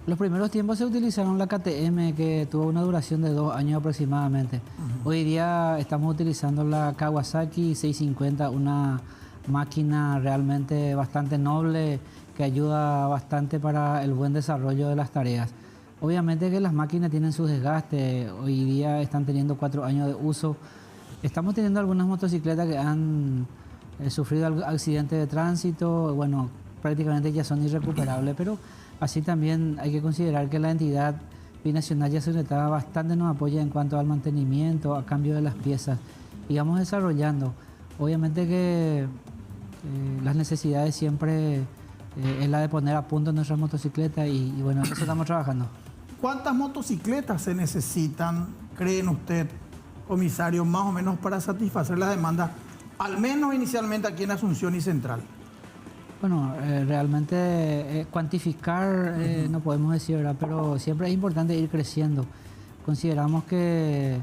Speaker 8: Los primeros tiempos se utilizaron la KTM, que tuvo una duración de 2 años aproximadamente. Hoy día estamos utilizando la Kawasaki 650, una máquina realmente bastante noble que ayuda bastante para el buen desarrollo de las tareas. Obviamente que las máquinas tienen su desgaste, hoy día están teniendo 4 años de uso. Estamos teniendo algunas motocicletas que han sufrido accidentes de tránsito, bueno, prácticamente ya son irrecuperables, pero así también hay que considerar que la entidad binacional ya se bastante nos apoya en cuanto al mantenimiento, a cambio de las piezas, y vamos desarrollando. Obviamente que las necesidades siempre es la de poner a punto nuestras motocicletas y bueno, en eso estamos trabajando.
Speaker 2: ¿Cuántas motocicletas se necesitan, creen usted, comisario, más o menos para satisfacer las demandas, al menos inicialmente aquí en Asunción y Central?
Speaker 8: Bueno, realmente cuantificar no podemos decir, ¿verdad? Pero siempre es importante ir creciendo. Consideramos que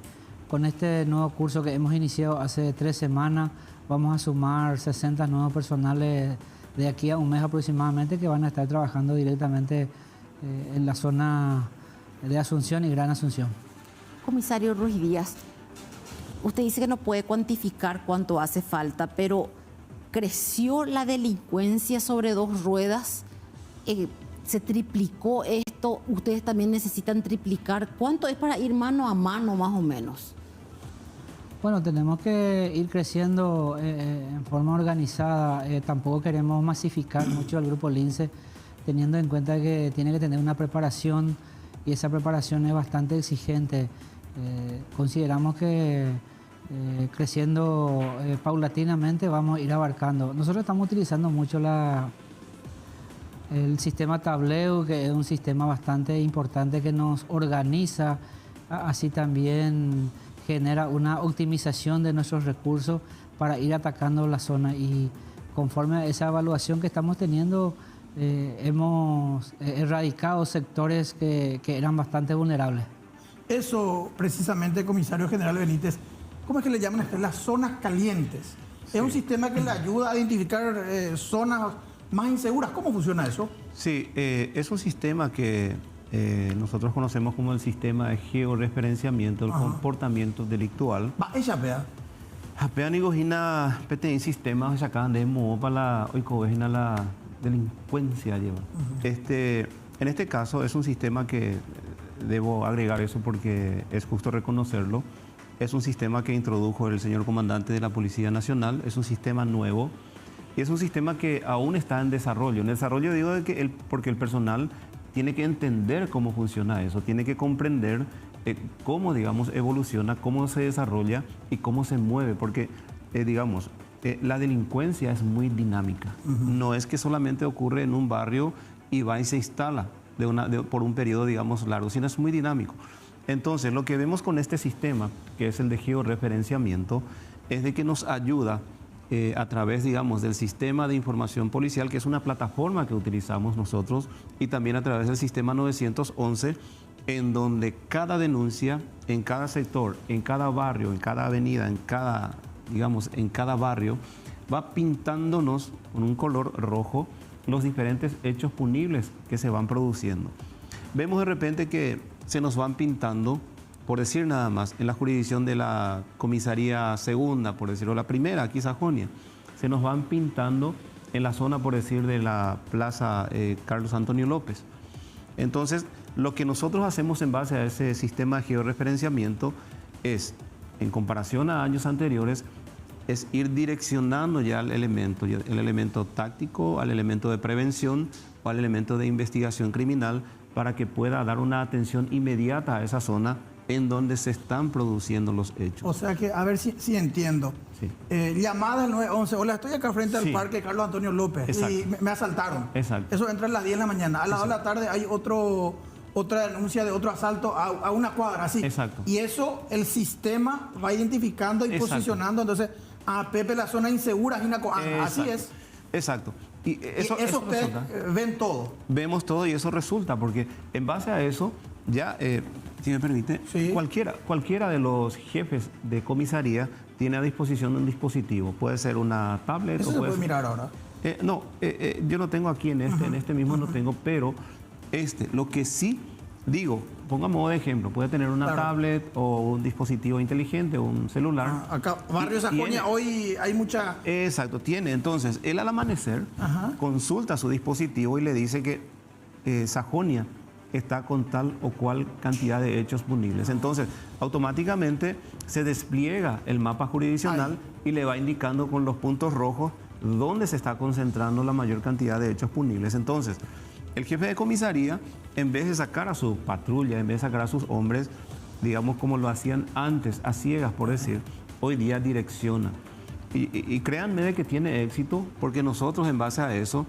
Speaker 8: con este nuevo curso que hemos iniciado hace 3 semanas, vamos a sumar 60 nuevos personales de aquí a un mes aproximadamente que van a estar trabajando directamente en la zona de Asunción y Gran Asunción.
Speaker 1: Comisario Ruiz Díaz, usted dice que no puede cuantificar cuánto hace falta, pero ¿creció la delincuencia sobre 2 ruedas? ¿Se triplicó esto? ¿Ustedes también necesitan triplicar? ¿Cuánto es para ir mano a mano más o menos?
Speaker 8: Bueno, tenemos que ir creciendo en forma organizada. Tampoco queremos masificar mucho al Grupo Lince, teniendo en cuenta que tiene que tener una preparación y esa preparación es bastante exigente. Consideramos que creciendo paulatinamente vamos a ir abarcando. Nosotros estamos utilizando mucho el sistema Tableu, que es un sistema bastante importante que nos organiza, así también genera una optimización de nuestros recursos para ir atacando la zona, y conforme a esa evaluación que estamos teniendo hemos erradicado sectores que eran bastante vulnerables.
Speaker 2: Eso precisamente, comisario general Benítez, ¿cómo es que le llaman a usted? Las zonas calientes. Sí. Es un sistema que le ayuda a identificar zonas más inseguras. ¿Cómo funciona eso?
Speaker 7: Sí, es un sistema que nosotros conocemos como el sistema de georreferenciamiento del comportamiento delictual.
Speaker 2: Ella vea.
Speaker 7: Hapean y gojina PTI sistema que sacan de modo para la oicovejina la delincuencia lleva. En este caso es un sistema que debo agregar eso porque es justo reconocerlo. Es un sistema que introdujo el señor comandante de la Policía Nacional, es un sistema nuevo y es un sistema que aún está en desarrollo. En desarrollo digo porque el personal tiene que entender cómo funciona eso, tiene que comprender cómo, digamos, evoluciona, cómo se desarrolla y cómo se mueve, porque, la delincuencia es muy dinámica. No es que solamente ocurre en un barrio y va y se instala por un periodo, digamos, largo, sino es muy dinámico. Entonces, lo que vemos con este sistema, que es el de georreferenciamiento, es de que nos ayuda a través, digamos, del sistema de información policial, que es una plataforma que utilizamos nosotros, y también a través del sistema 911, en donde cada denuncia, en cada sector, en cada barrio, en cada avenida, en cada barrio, va pintándonos con un color rojo los diferentes hechos punibles que se van produciendo. Vemos de repente que se nos van pintando, por decir nada más, en la jurisdicción de la comisaría segunda, por decirlo, la primera, aquí Sajonia, se nos van pintando en la zona, por decir, de la plaza Carlos Antonio López. Entonces, lo que nosotros hacemos en base a ese sistema de georreferenciamiento es, en comparación a años anteriores, es ir direccionando ya el elemento táctico, al elemento de prevención o al elemento de investigación criminal para que pueda dar una atención inmediata a esa zona en donde se están produciendo los hechos.
Speaker 2: O sea que, a ver si entiendo.
Speaker 7: Sí.
Speaker 2: Llamada al 911. Hola, estoy acá frente al
Speaker 7: Sí.
Speaker 2: parque Carlos Antonio López.
Speaker 7: Exacto.
Speaker 2: Y me asaltaron.
Speaker 7: Exacto.
Speaker 2: Eso entra a las 10 de la mañana. A las 2 de la tarde hay otra denuncia de otro asalto a una cuadra, así.
Speaker 7: Exacto.
Speaker 2: Y eso el sistema va identificando y
Speaker 7: Exacto.
Speaker 2: posicionando. Entonces, a Pepe, la zona insegura, así
Speaker 7: Exacto.
Speaker 2: es.
Speaker 7: Exacto. Y eso
Speaker 2: ustedes
Speaker 7: resulta.
Speaker 2: ven todo.
Speaker 7: Vemos todo y eso resulta, porque en base a eso, ya, si me permite,
Speaker 2: Sí.
Speaker 7: cualquiera de los jefes de comisaría tiene a disposición un dispositivo. Puede ser una tablet
Speaker 2: Eso
Speaker 7: o
Speaker 2: se
Speaker 7: puede
Speaker 2: puede
Speaker 7: ser-
Speaker 2: mirar ahora.
Speaker 7: yo no tengo aquí en este mismo no tengo, pero lo que sí digo, pongamos de ejemplo, puede tener una
Speaker 2: Claro.
Speaker 7: tablet o un dispositivo inteligente o un celular.
Speaker 2: Acá, Barrio
Speaker 7: Y
Speaker 2: Sajonia,
Speaker 7: tiene-
Speaker 2: hoy hay mucha...
Speaker 7: Exacto, tiene. Entonces, él al amanecer
Speaker 2: Ajá.
Speaker 7: consulta su dispositivo y le dice que Sajonia está con tal o cual cantidad de hechos punibles. Entonces, automáticamente se despliega el mapa jurisdiccional y le va indicando con los puntos rojos dónde se está concentrando la mayor cantidad de hechos punibles. Entonces, el jefe de comisaría, en vez de sacar a su patrulla, en vez de sacar a sus hombres, digamos como lo hacían antes, a ciegas por decir, hoy día direcciona. Y créanme de que tiene éxito, porque nosotros en base a eso,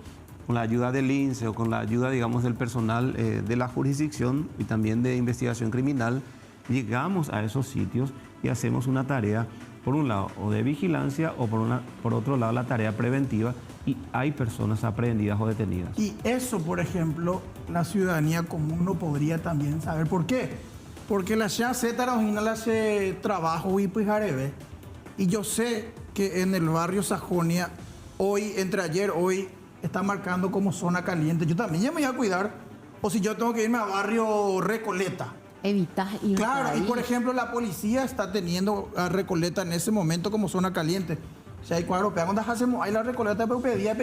Speaker 7: con la ayuda del INSE o con la ayuda, digamos, del personal de la jurisdicción y también de investigación criminal, llegamos a esos sitios y hacemos una tarea, por un lado, o de vigilancia o por otro lado, la tarea preventiva, y hay personas aprehendidas o detenidas.
Speaker 2: Y eso, por ejemplo, la ciudadanía común no podría también saber. ¿Por qué? Porque la Z Tarojina la hace trabajo y Jarebe. Y yo sé que en el barrio Sajonia, hoy, está marcando como zona caliente. Yo también ya me voy a cuidar. O si yo tengo que irme a barrio Recoleta.
Speaker 1: Evitas ir
Speaker 2: Claro,
Speaker 1: ahí.
Speaker 2: y por ejemplo, la policía está teniendo a Recoleta en ese momento como zona caliente. O sea, hay cuadro, cuando hacemos ahí la Recoleta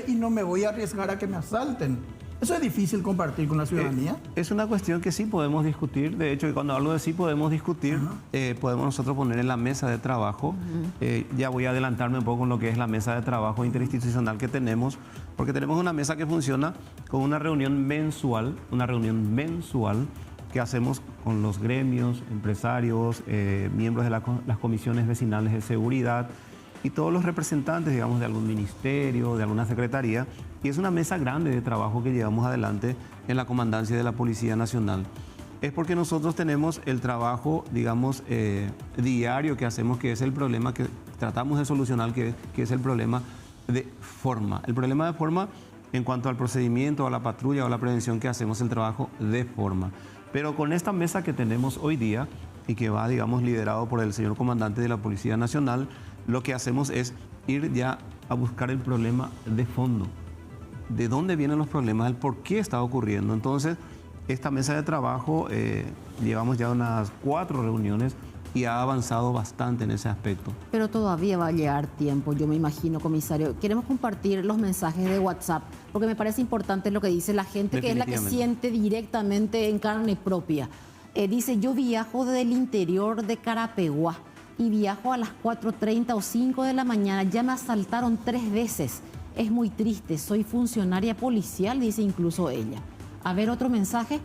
Speaker 2: y no me voy a arriesgar a que me asalten. Eso es difícil compartir con la ciudadanía.
Speaker 7: Es una cuestión que sí podemos discutir. De hecho, cuando hablo de sí podemos discutir, podemos nosotros poner en la mesa de trabajo. Ya voy a adelantarme un poco con lo que es la mesa de trabajo interinstitucional que tenemos, porque tenemos una mesa que funciona con una reunión mensual que hacemos con los gremios, empresarios, miembros de las comisiones vecinales de seguridad y todos los representantes, digamos, de algún ministerio, de alguna secretaría. Y es una mesa grande de trabajo que llevamos adelante en la Comandancia de la Policía Nacional. Es porque nosotros tenemos el trabajo, digamos, diario que hacemos, que es el problema que tratamos de solucionar, que es el problema de forma. El problema de forma en cuanto al procedimiento, a la patrulla o a la prevención que hacemos, el trabajo de forma. Pero con esta mesa que tenemos hoy día y que va, digamos, liderado por el señor comandante de la Policía Nacional, lo que hacemos es ir ya a buscar el problema de fondo. ¿De dónde vienen los problemas? ¿El por qué está ocurriendo? Entonces, esta mesa de trabajo, llevamos ya unas 4 reuniones y ha avanzado bastante en ese aspecto.
Speaker 1: Pero todavía va a llegar tiempo, yo me imagino, comisario. Queremos compartir los mensajes de WhatsApp, porque me parece importante lo que dice la gente, que es la que siente directamente en carne propia. Dice, yo viajo del interior de Carapeguá y viajo a las 4:30 o 5 de la mañana. Ya me asaltaron 3 veces. Es muy triste, soy funcionaria policial, dice incluso ella. A ver, otro mensaje.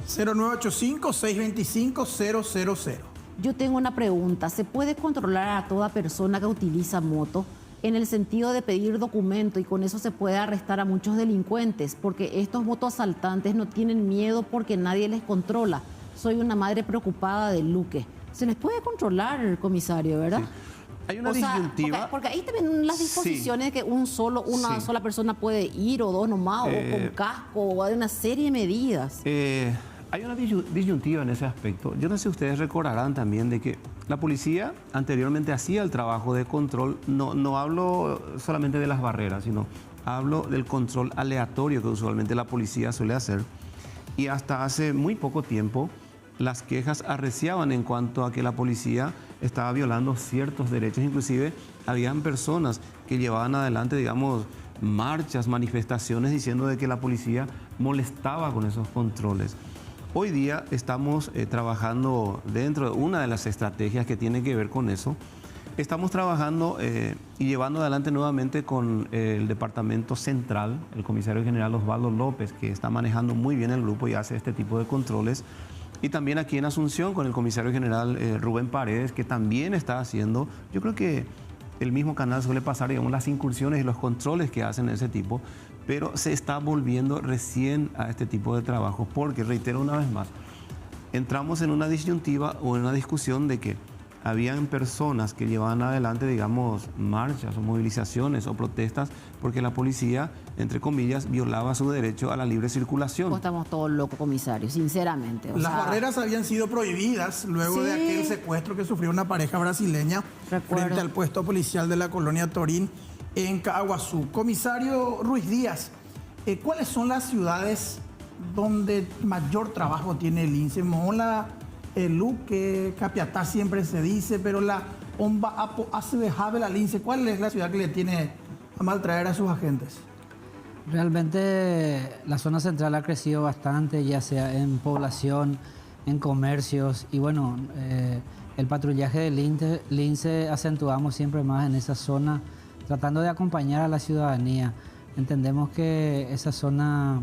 Speaker 2: 0985-625-000.
Speaker 1: Yo tengo una pregunta. ¿Se puede controlar a toda persona que utiliza moto en el sentido de pedir documento y con eso se puede arrestar a muchos delincuentes? Porque estos motoasaltantes no tienen miedo porque nadie les controla. Soy una madre preocupada de Luque. Se les puede controlar, comisario, ¿verdad?
Speaker 7: Sí. Hay una disyuntiva.
Speaker 1: Porque ahí también las disposiciones de que una sola persona puede ir o dos nomás, o con casco, o hay una serie de medidas.
Speaker 7: Hay una disyuntiva en ese aspecto. Yo no sé si ustedes recordarán también de que la policía anteriormente hacía el trabajo de control. No hablo solamente de las barreras, sino hablo del control aleatorio que usualmente la policía suele hacer. Y hasta hace muy poco tiempo las quejas arreciaban en cuanto a que la policía estaba violando ciertos derechos. Inclusive habían personas que llevaban adelante, digamos, marchas, manifestaciones diciendo de que la policía molestaba con esos controles. Hoy día estamos trabajando dentro de una de las estrategias que tiene que ver con eso, Estamos trabajando y llevando adelante nuevamente con el Departamento Central, el comisario general Osvaldo López, que está manejando muy bien el grupo y hace este tipo de controles. Y también aquí en Asunción con el comisario general Rubén Paredes, que también está haciendo, yo creo que el mismo canal suele pasar, digamos, las incursiones y los controles que hacen de ese tipo, pero se está volviendo recién a este tipo de trabajo, porque, reitero una vez más, entramos en una disyuntiva o en una discusión de que habían personas que llevaban adelante, digamos, marchas o movilizaciones o protestas porque la policía, entre comillas, violaba su derecho a la libre circulación.
Speaker 1: Pues estamos todos locos, comisario, sinceramente.
Speaker 2: Las barreras habían sido prohibidas luego de aquel secuestro que sufrió una pareja brasileña frente al puesto policial de la colonia Torín en Caaguazú. Comisario Ruiz Díaz, ¿cuáles son las ciudades donde mayor trabajo tiene el INSE? Mola, Luque, Capiatá siempre se dice, pero la Omba hace dejable la Lince. ¿Cuál es la ciudad que le tiene a mal traer a sus agentes?
Speaker 8: Realmente la zona central ha crecido bastante, ya sea en población, en comercios y bueno, el patrullaje del Lince acentuamos siempre más en esa zona, tratando de acompañar a la ciudadanía. Entendemos que esa zona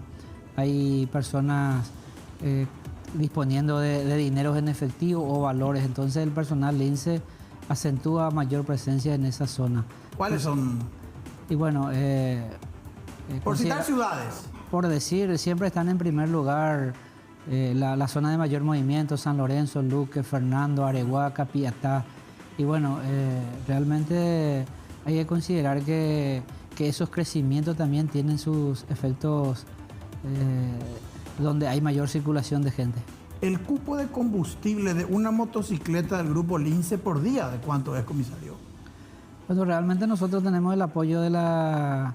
Speaker 8: hay personas disponiendo de dineros en efectivo o valores, entonces el personal Lince acentúa mayor presencia en esa zona.
Speaker 2: ¿Cuáles son?
Speaker 8: Y bueno,
Speaker 2: por citar ciudades.
Speaker 8: Por decir, siempre están en primer lugar la zona de mayor movimiento, San Lorenzo, Luque, Fernando, Areguá, Capiatá. Y bueno, realmente hay que considerar que esos crecimientos también tienen sus efectos donde hay mayor circulación de gente.
Speaker 2: ¿El cupo de combustible de una motocicleta del grupo Lince por día, de cuánto es, comisario?
Speaker 8: Bueno, realmente nosotros tenemos el apoyo de la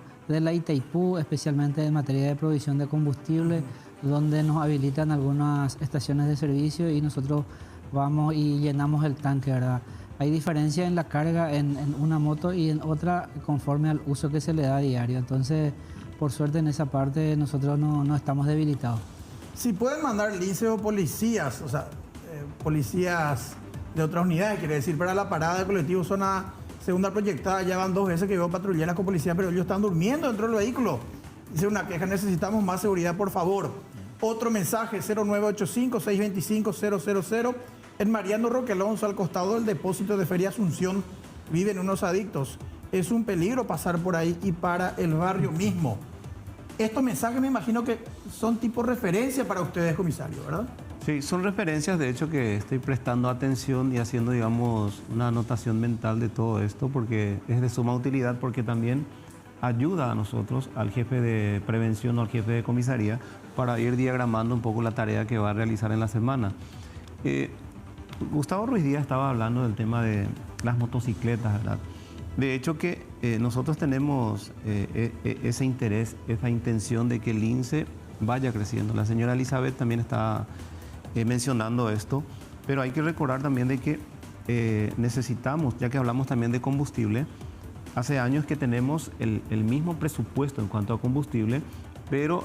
Speaker 8: Itaipú, especialmente en materia de provisión de combustible, donde nos habilitan algunas estaciones de servicio y nosotros vamos y llenamos el tanque, ¿verdad? Hay diferencia en la carga en una moto y en otra conforme al uso que se le da a diario. Entonces, por suerte en esa parte nosotros no estamos debilitados.
Speaker 2: Si pueden mandar Lince o policías, o sea, policías de otras unidades, quiere decir, para la parada de colectivo zona segunda proyectada, ya van 2 veces que veo patrulleras con policía, pero ellos están durmiendo dentro del vehículo. Dice una queja, necesitamos más seguridad, por favor. Otro mensaje, 0985-625-000. En Mariano Roque Alonso, al costado del depósito de Feria Asunción, viven unos adictos. Es un peligro pasar por ahí y para el barrio mismo. Estos mensajes me imagino que son tipo referencia para ustedes, comisario, ¿verdad?
Speaker 7: Sí, son referencias, de hecho, que estoy prestando atención y haciendo, digamos, una anotación mental de todo esto, porque es de suma utilidad, porque también ayuda a nosotros, al jefe de prevención o al jefe de comisaría, para ir diagramando un poco la tarea que va a realizar en la semana. Gustavo Ruiz Díaz estaba hablando del tema de las motocicletas, ¿verdad? De hecho que nosotros tenemos ese interés, esa intención de que el INSE vaya creciendo. La señora Elizabeth también está mencionando esto, pero hay que recordar también de que necesitamos, ya que hablamos también de combustible, hace años que tenemos el mismo presupuesto en cuanto a combustible, pero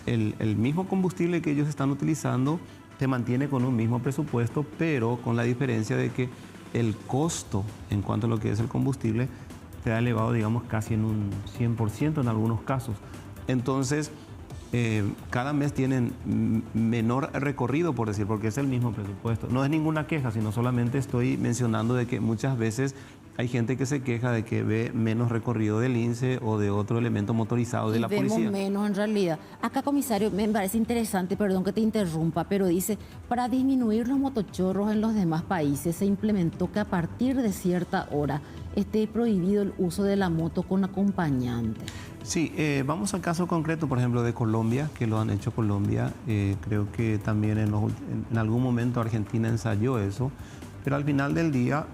Speaker 7: el mismo combustible que ellos están utilizando se mantiene con un mismo presupuesto, pero con la diferencia de que el costo en cuanto a lo que es el combustible se ha elevado, digamos, casi en un 100% en algunos casos. Entonces, cada mes tienen menor recorrido, por decir, porque es el mismo presupuesto. No es ninguna queja, sino solamente estoy mencionando de que muchas veces hay gente que se queja de que ve menos recorrido del INSE o de otro elemento motorizado de la policía.
Speaker 1: Vemos menos en realidad. Acá, comisario, me parece interesante, perdón que te interrumpa, pero dice, para disminuir los motochorros en los demás países se implementó que a partir de cierta hora esté prohibido el uso de la moto con acompañante.
Speaker 7: Sí, vamos al caso concreto, por ejemplo, de Colombia, que lo han hecho Colombia. Creo que también en algún momento Argentina ensayó eso, pero al final del día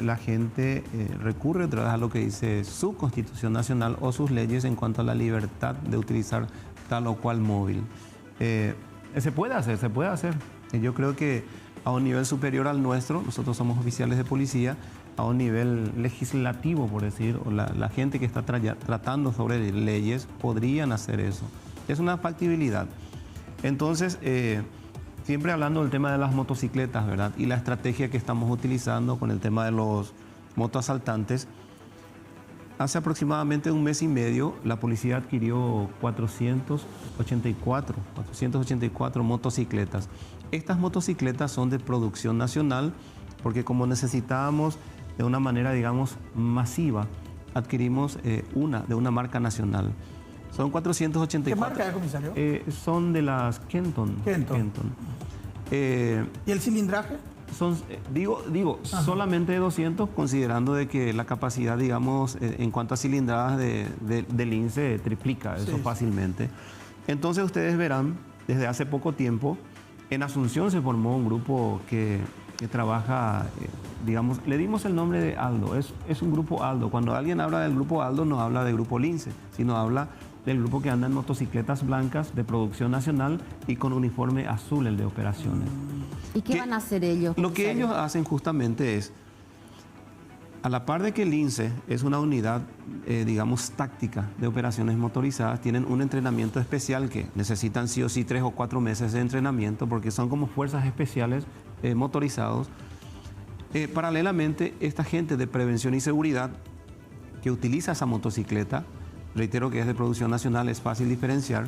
Speaker 7: la gente recurre otra vez a lo que dice su Constitución Nacional o sus leyes en cuanto a la libertad de utilizar tal o cual móvil. Se puede hacer, se puede hacer. Yo creo que a un nivel superior al nuestro, nosotros somos oficiales de policía, a un nivel legislativo, por decir, o la gente que está tratando sobre leyes podrían hacer eso. Es una factibilidad. Entonces, siempre hablando del tema de las motocicletas, ¿verdad? Y la estrategia que estamos utilizando con el tema de los motoasaltantes. Hace aproximadamente un mes y medio, la policía adquirió 484 motocicletas. Estas motocicletas son de producción nacional porque como necesitábamos de una manera, digamos, masiva, adquirimos una de una marca nacional. Son 484.
Speaker 2: ¿Qué marca es, comisario?
Speaker 7: Son de las Kenton.
Speaker 2: ¿Y el cilindraje?
Speaker 7: Son, solamente 200, considerando de que la capacidad, digamos, en cuanto a cilindradas del INSE triplica eso fácilmente. Entonces ustedes verán, desde hace poco tiempo, en Asunción se formó un grupo que trabaja, digamos, le dimos el nombre de Aldo, es un grupo Aldo. Cuando alguien habla del grupo Aldo no habla del grupo Lince, sino habla del grupo que anda en motocicletas blancas de producción nacional y con uniforme azul, el de operaciones.
Speaker 1: ¿Y qué van a hacer ellos?
Speaker 7: Lo que ellos hacen justamente es, a la par de que el INSE es una unidad, digamos, táctica de operaciones motorizadas, tienen un entrenamiento especial que necesitan sí o sí 3 o 4 meses de entrenamiento porque son como fuerzas especiales motorizados. Paralelamente, esta gente de prevención y seguridad que utiliza esa motocicleta, reitero que es de producción nacional, es fácil diferenciar,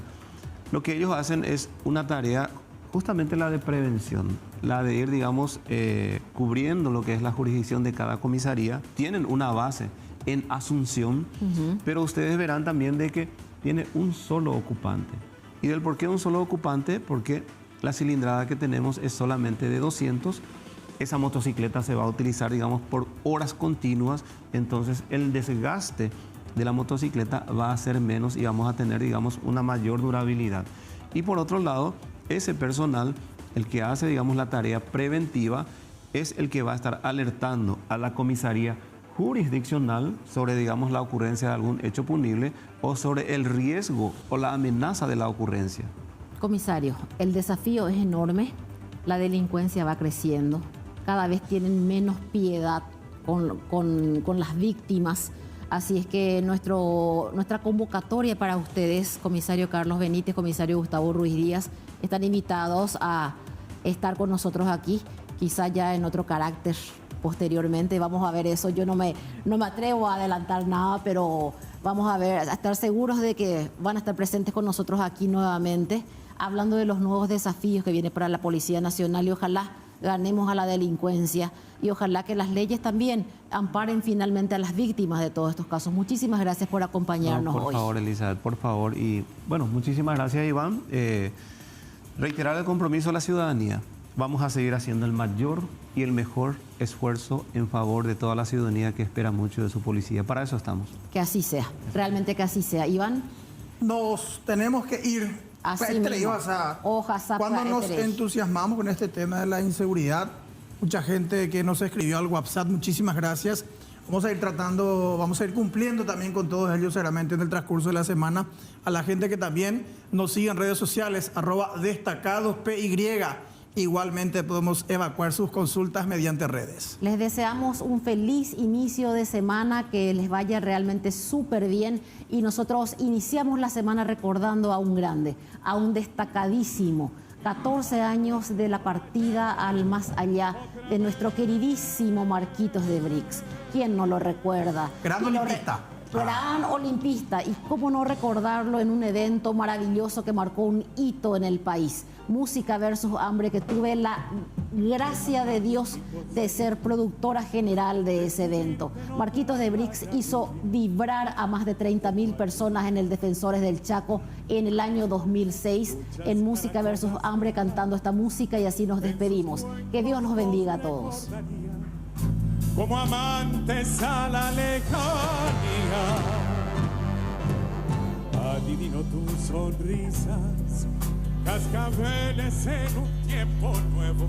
Speaker 7: lo que ellos hacen es una tarea, justamente la de prevención, la de ir, digamos, cubriendo lo que es la jurisdicción de cada comisaría. Tienen una base en Asunción, pero ustedes verán también de que tiene un solo ocupante. ¿Y del por qué un solo ocupante? Porque la cilindrada que tenemos es solamente de 200. Esa motocicleta se va a utilizar, digamos, por horas continuas, entonces el desgaste de la motocicleta va a ser menos y vamos a tener, digamos, una mayor durabilidad. Y por otro lado, ese personal, el que hace, digamos, la tarea preventiva, es el que va a estar alertando a la comisaría jurisdiccional sobre, digamos, la ocurrencia de algún hecho punible o sobre el riesgo o la amenaza de la ocurrencia.
Speaker 1: Comisario, el desafío es enorme, la delincuencia va creciendo, cada vez tienen menos piedad con las víctimas. Así es que nuestra convocatoria para ustedes, comisario Carlos Benítez, comisario Gustavo Ruiz Díaz, están invitados a estar con nosotros aquí, quizá ya en otro carácter posteriormente. Vamos a ver eso. Yo no me atrevo a adelantar nada, pero vamos a ver, a estar seguros de que van a estar presentes con nosotros aquí nuevamente, hablando de los nuevos desafíos que vienen para la Policía Nacional y ojalá ganemos a la delincuencia y ojalá que las leyes también amparen finalmente a las víctimas de todos estos casos. Muchísimas gracias por acompañarnos hoy.
Speaker 7: Por favor, Elizabeth, por favor. Y bueno, muchísimas gracias, Iván. Reiterar el compromiso de la ciudadanía. Vamos a seguir haciendo el mayor y el mejor esfuerzo en favor de toda la ciudadanía que espera mucho de su policía. Para eso estamos.
Speaker 1: Que así sea, realmente que así sea. Iván.
Speaker 2: Nos tenemos que ir. Cuando nos entusiasmamos con este tema de la inseguridad, mucha gente que nos escribió al WhatsApp, muchísimas gracias. Vamos a ir cumpliendo también con todos ellos seguramente en el transcurso de la semana. A la gente que también nos sigue en redes sociales, @destacadospy. Igualmente podemos evacuar sus consultas mediante redes.
Speaker 1: Les deseamos un feliz inicio de semana, que les vaya realmente súper bien y nosotros iniciamos la semana recordando a un grande, a un destacadísimo. 14 años de la partida al más allá de nuestro queridísimo Marquitos de Brix. ¿Quién no lo recuerda?
Speaker 2: Gran olimpista.
Speaker 1: Gran olimpista, y cómo no recordarlo en un evento maravilloso que marcó un hito en el país. Música versus Hambre, que tuve la gracia de Dios de ser productora general de ese evento. Marquitos de Brix hizo vibrar a más de 30.000 personas en el Defensores del Chaco en el año 2006 en Música versus Hambre, cantando esta música, y así nos despedimos. Que Dios nos bendiga a todos.
Speaker 9: Como amantes a la lejanía, adivino tus sonrisas, cascabeles en un tiempo nuevo,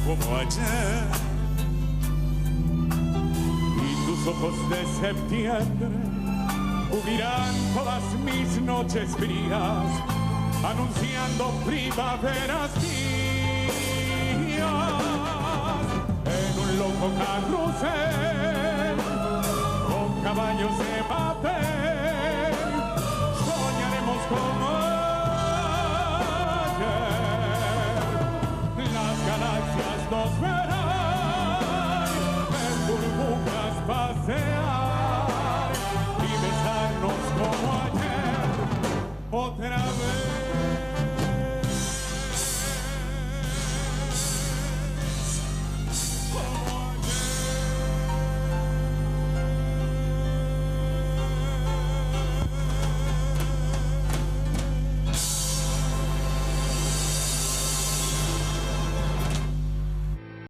Speaker 9: como ayer. Y tus ojos de septiembre cubrirán todas mis noches frías, anunciando primaveras mías. En un loco carrusel, con caballos de papel, soñaremos como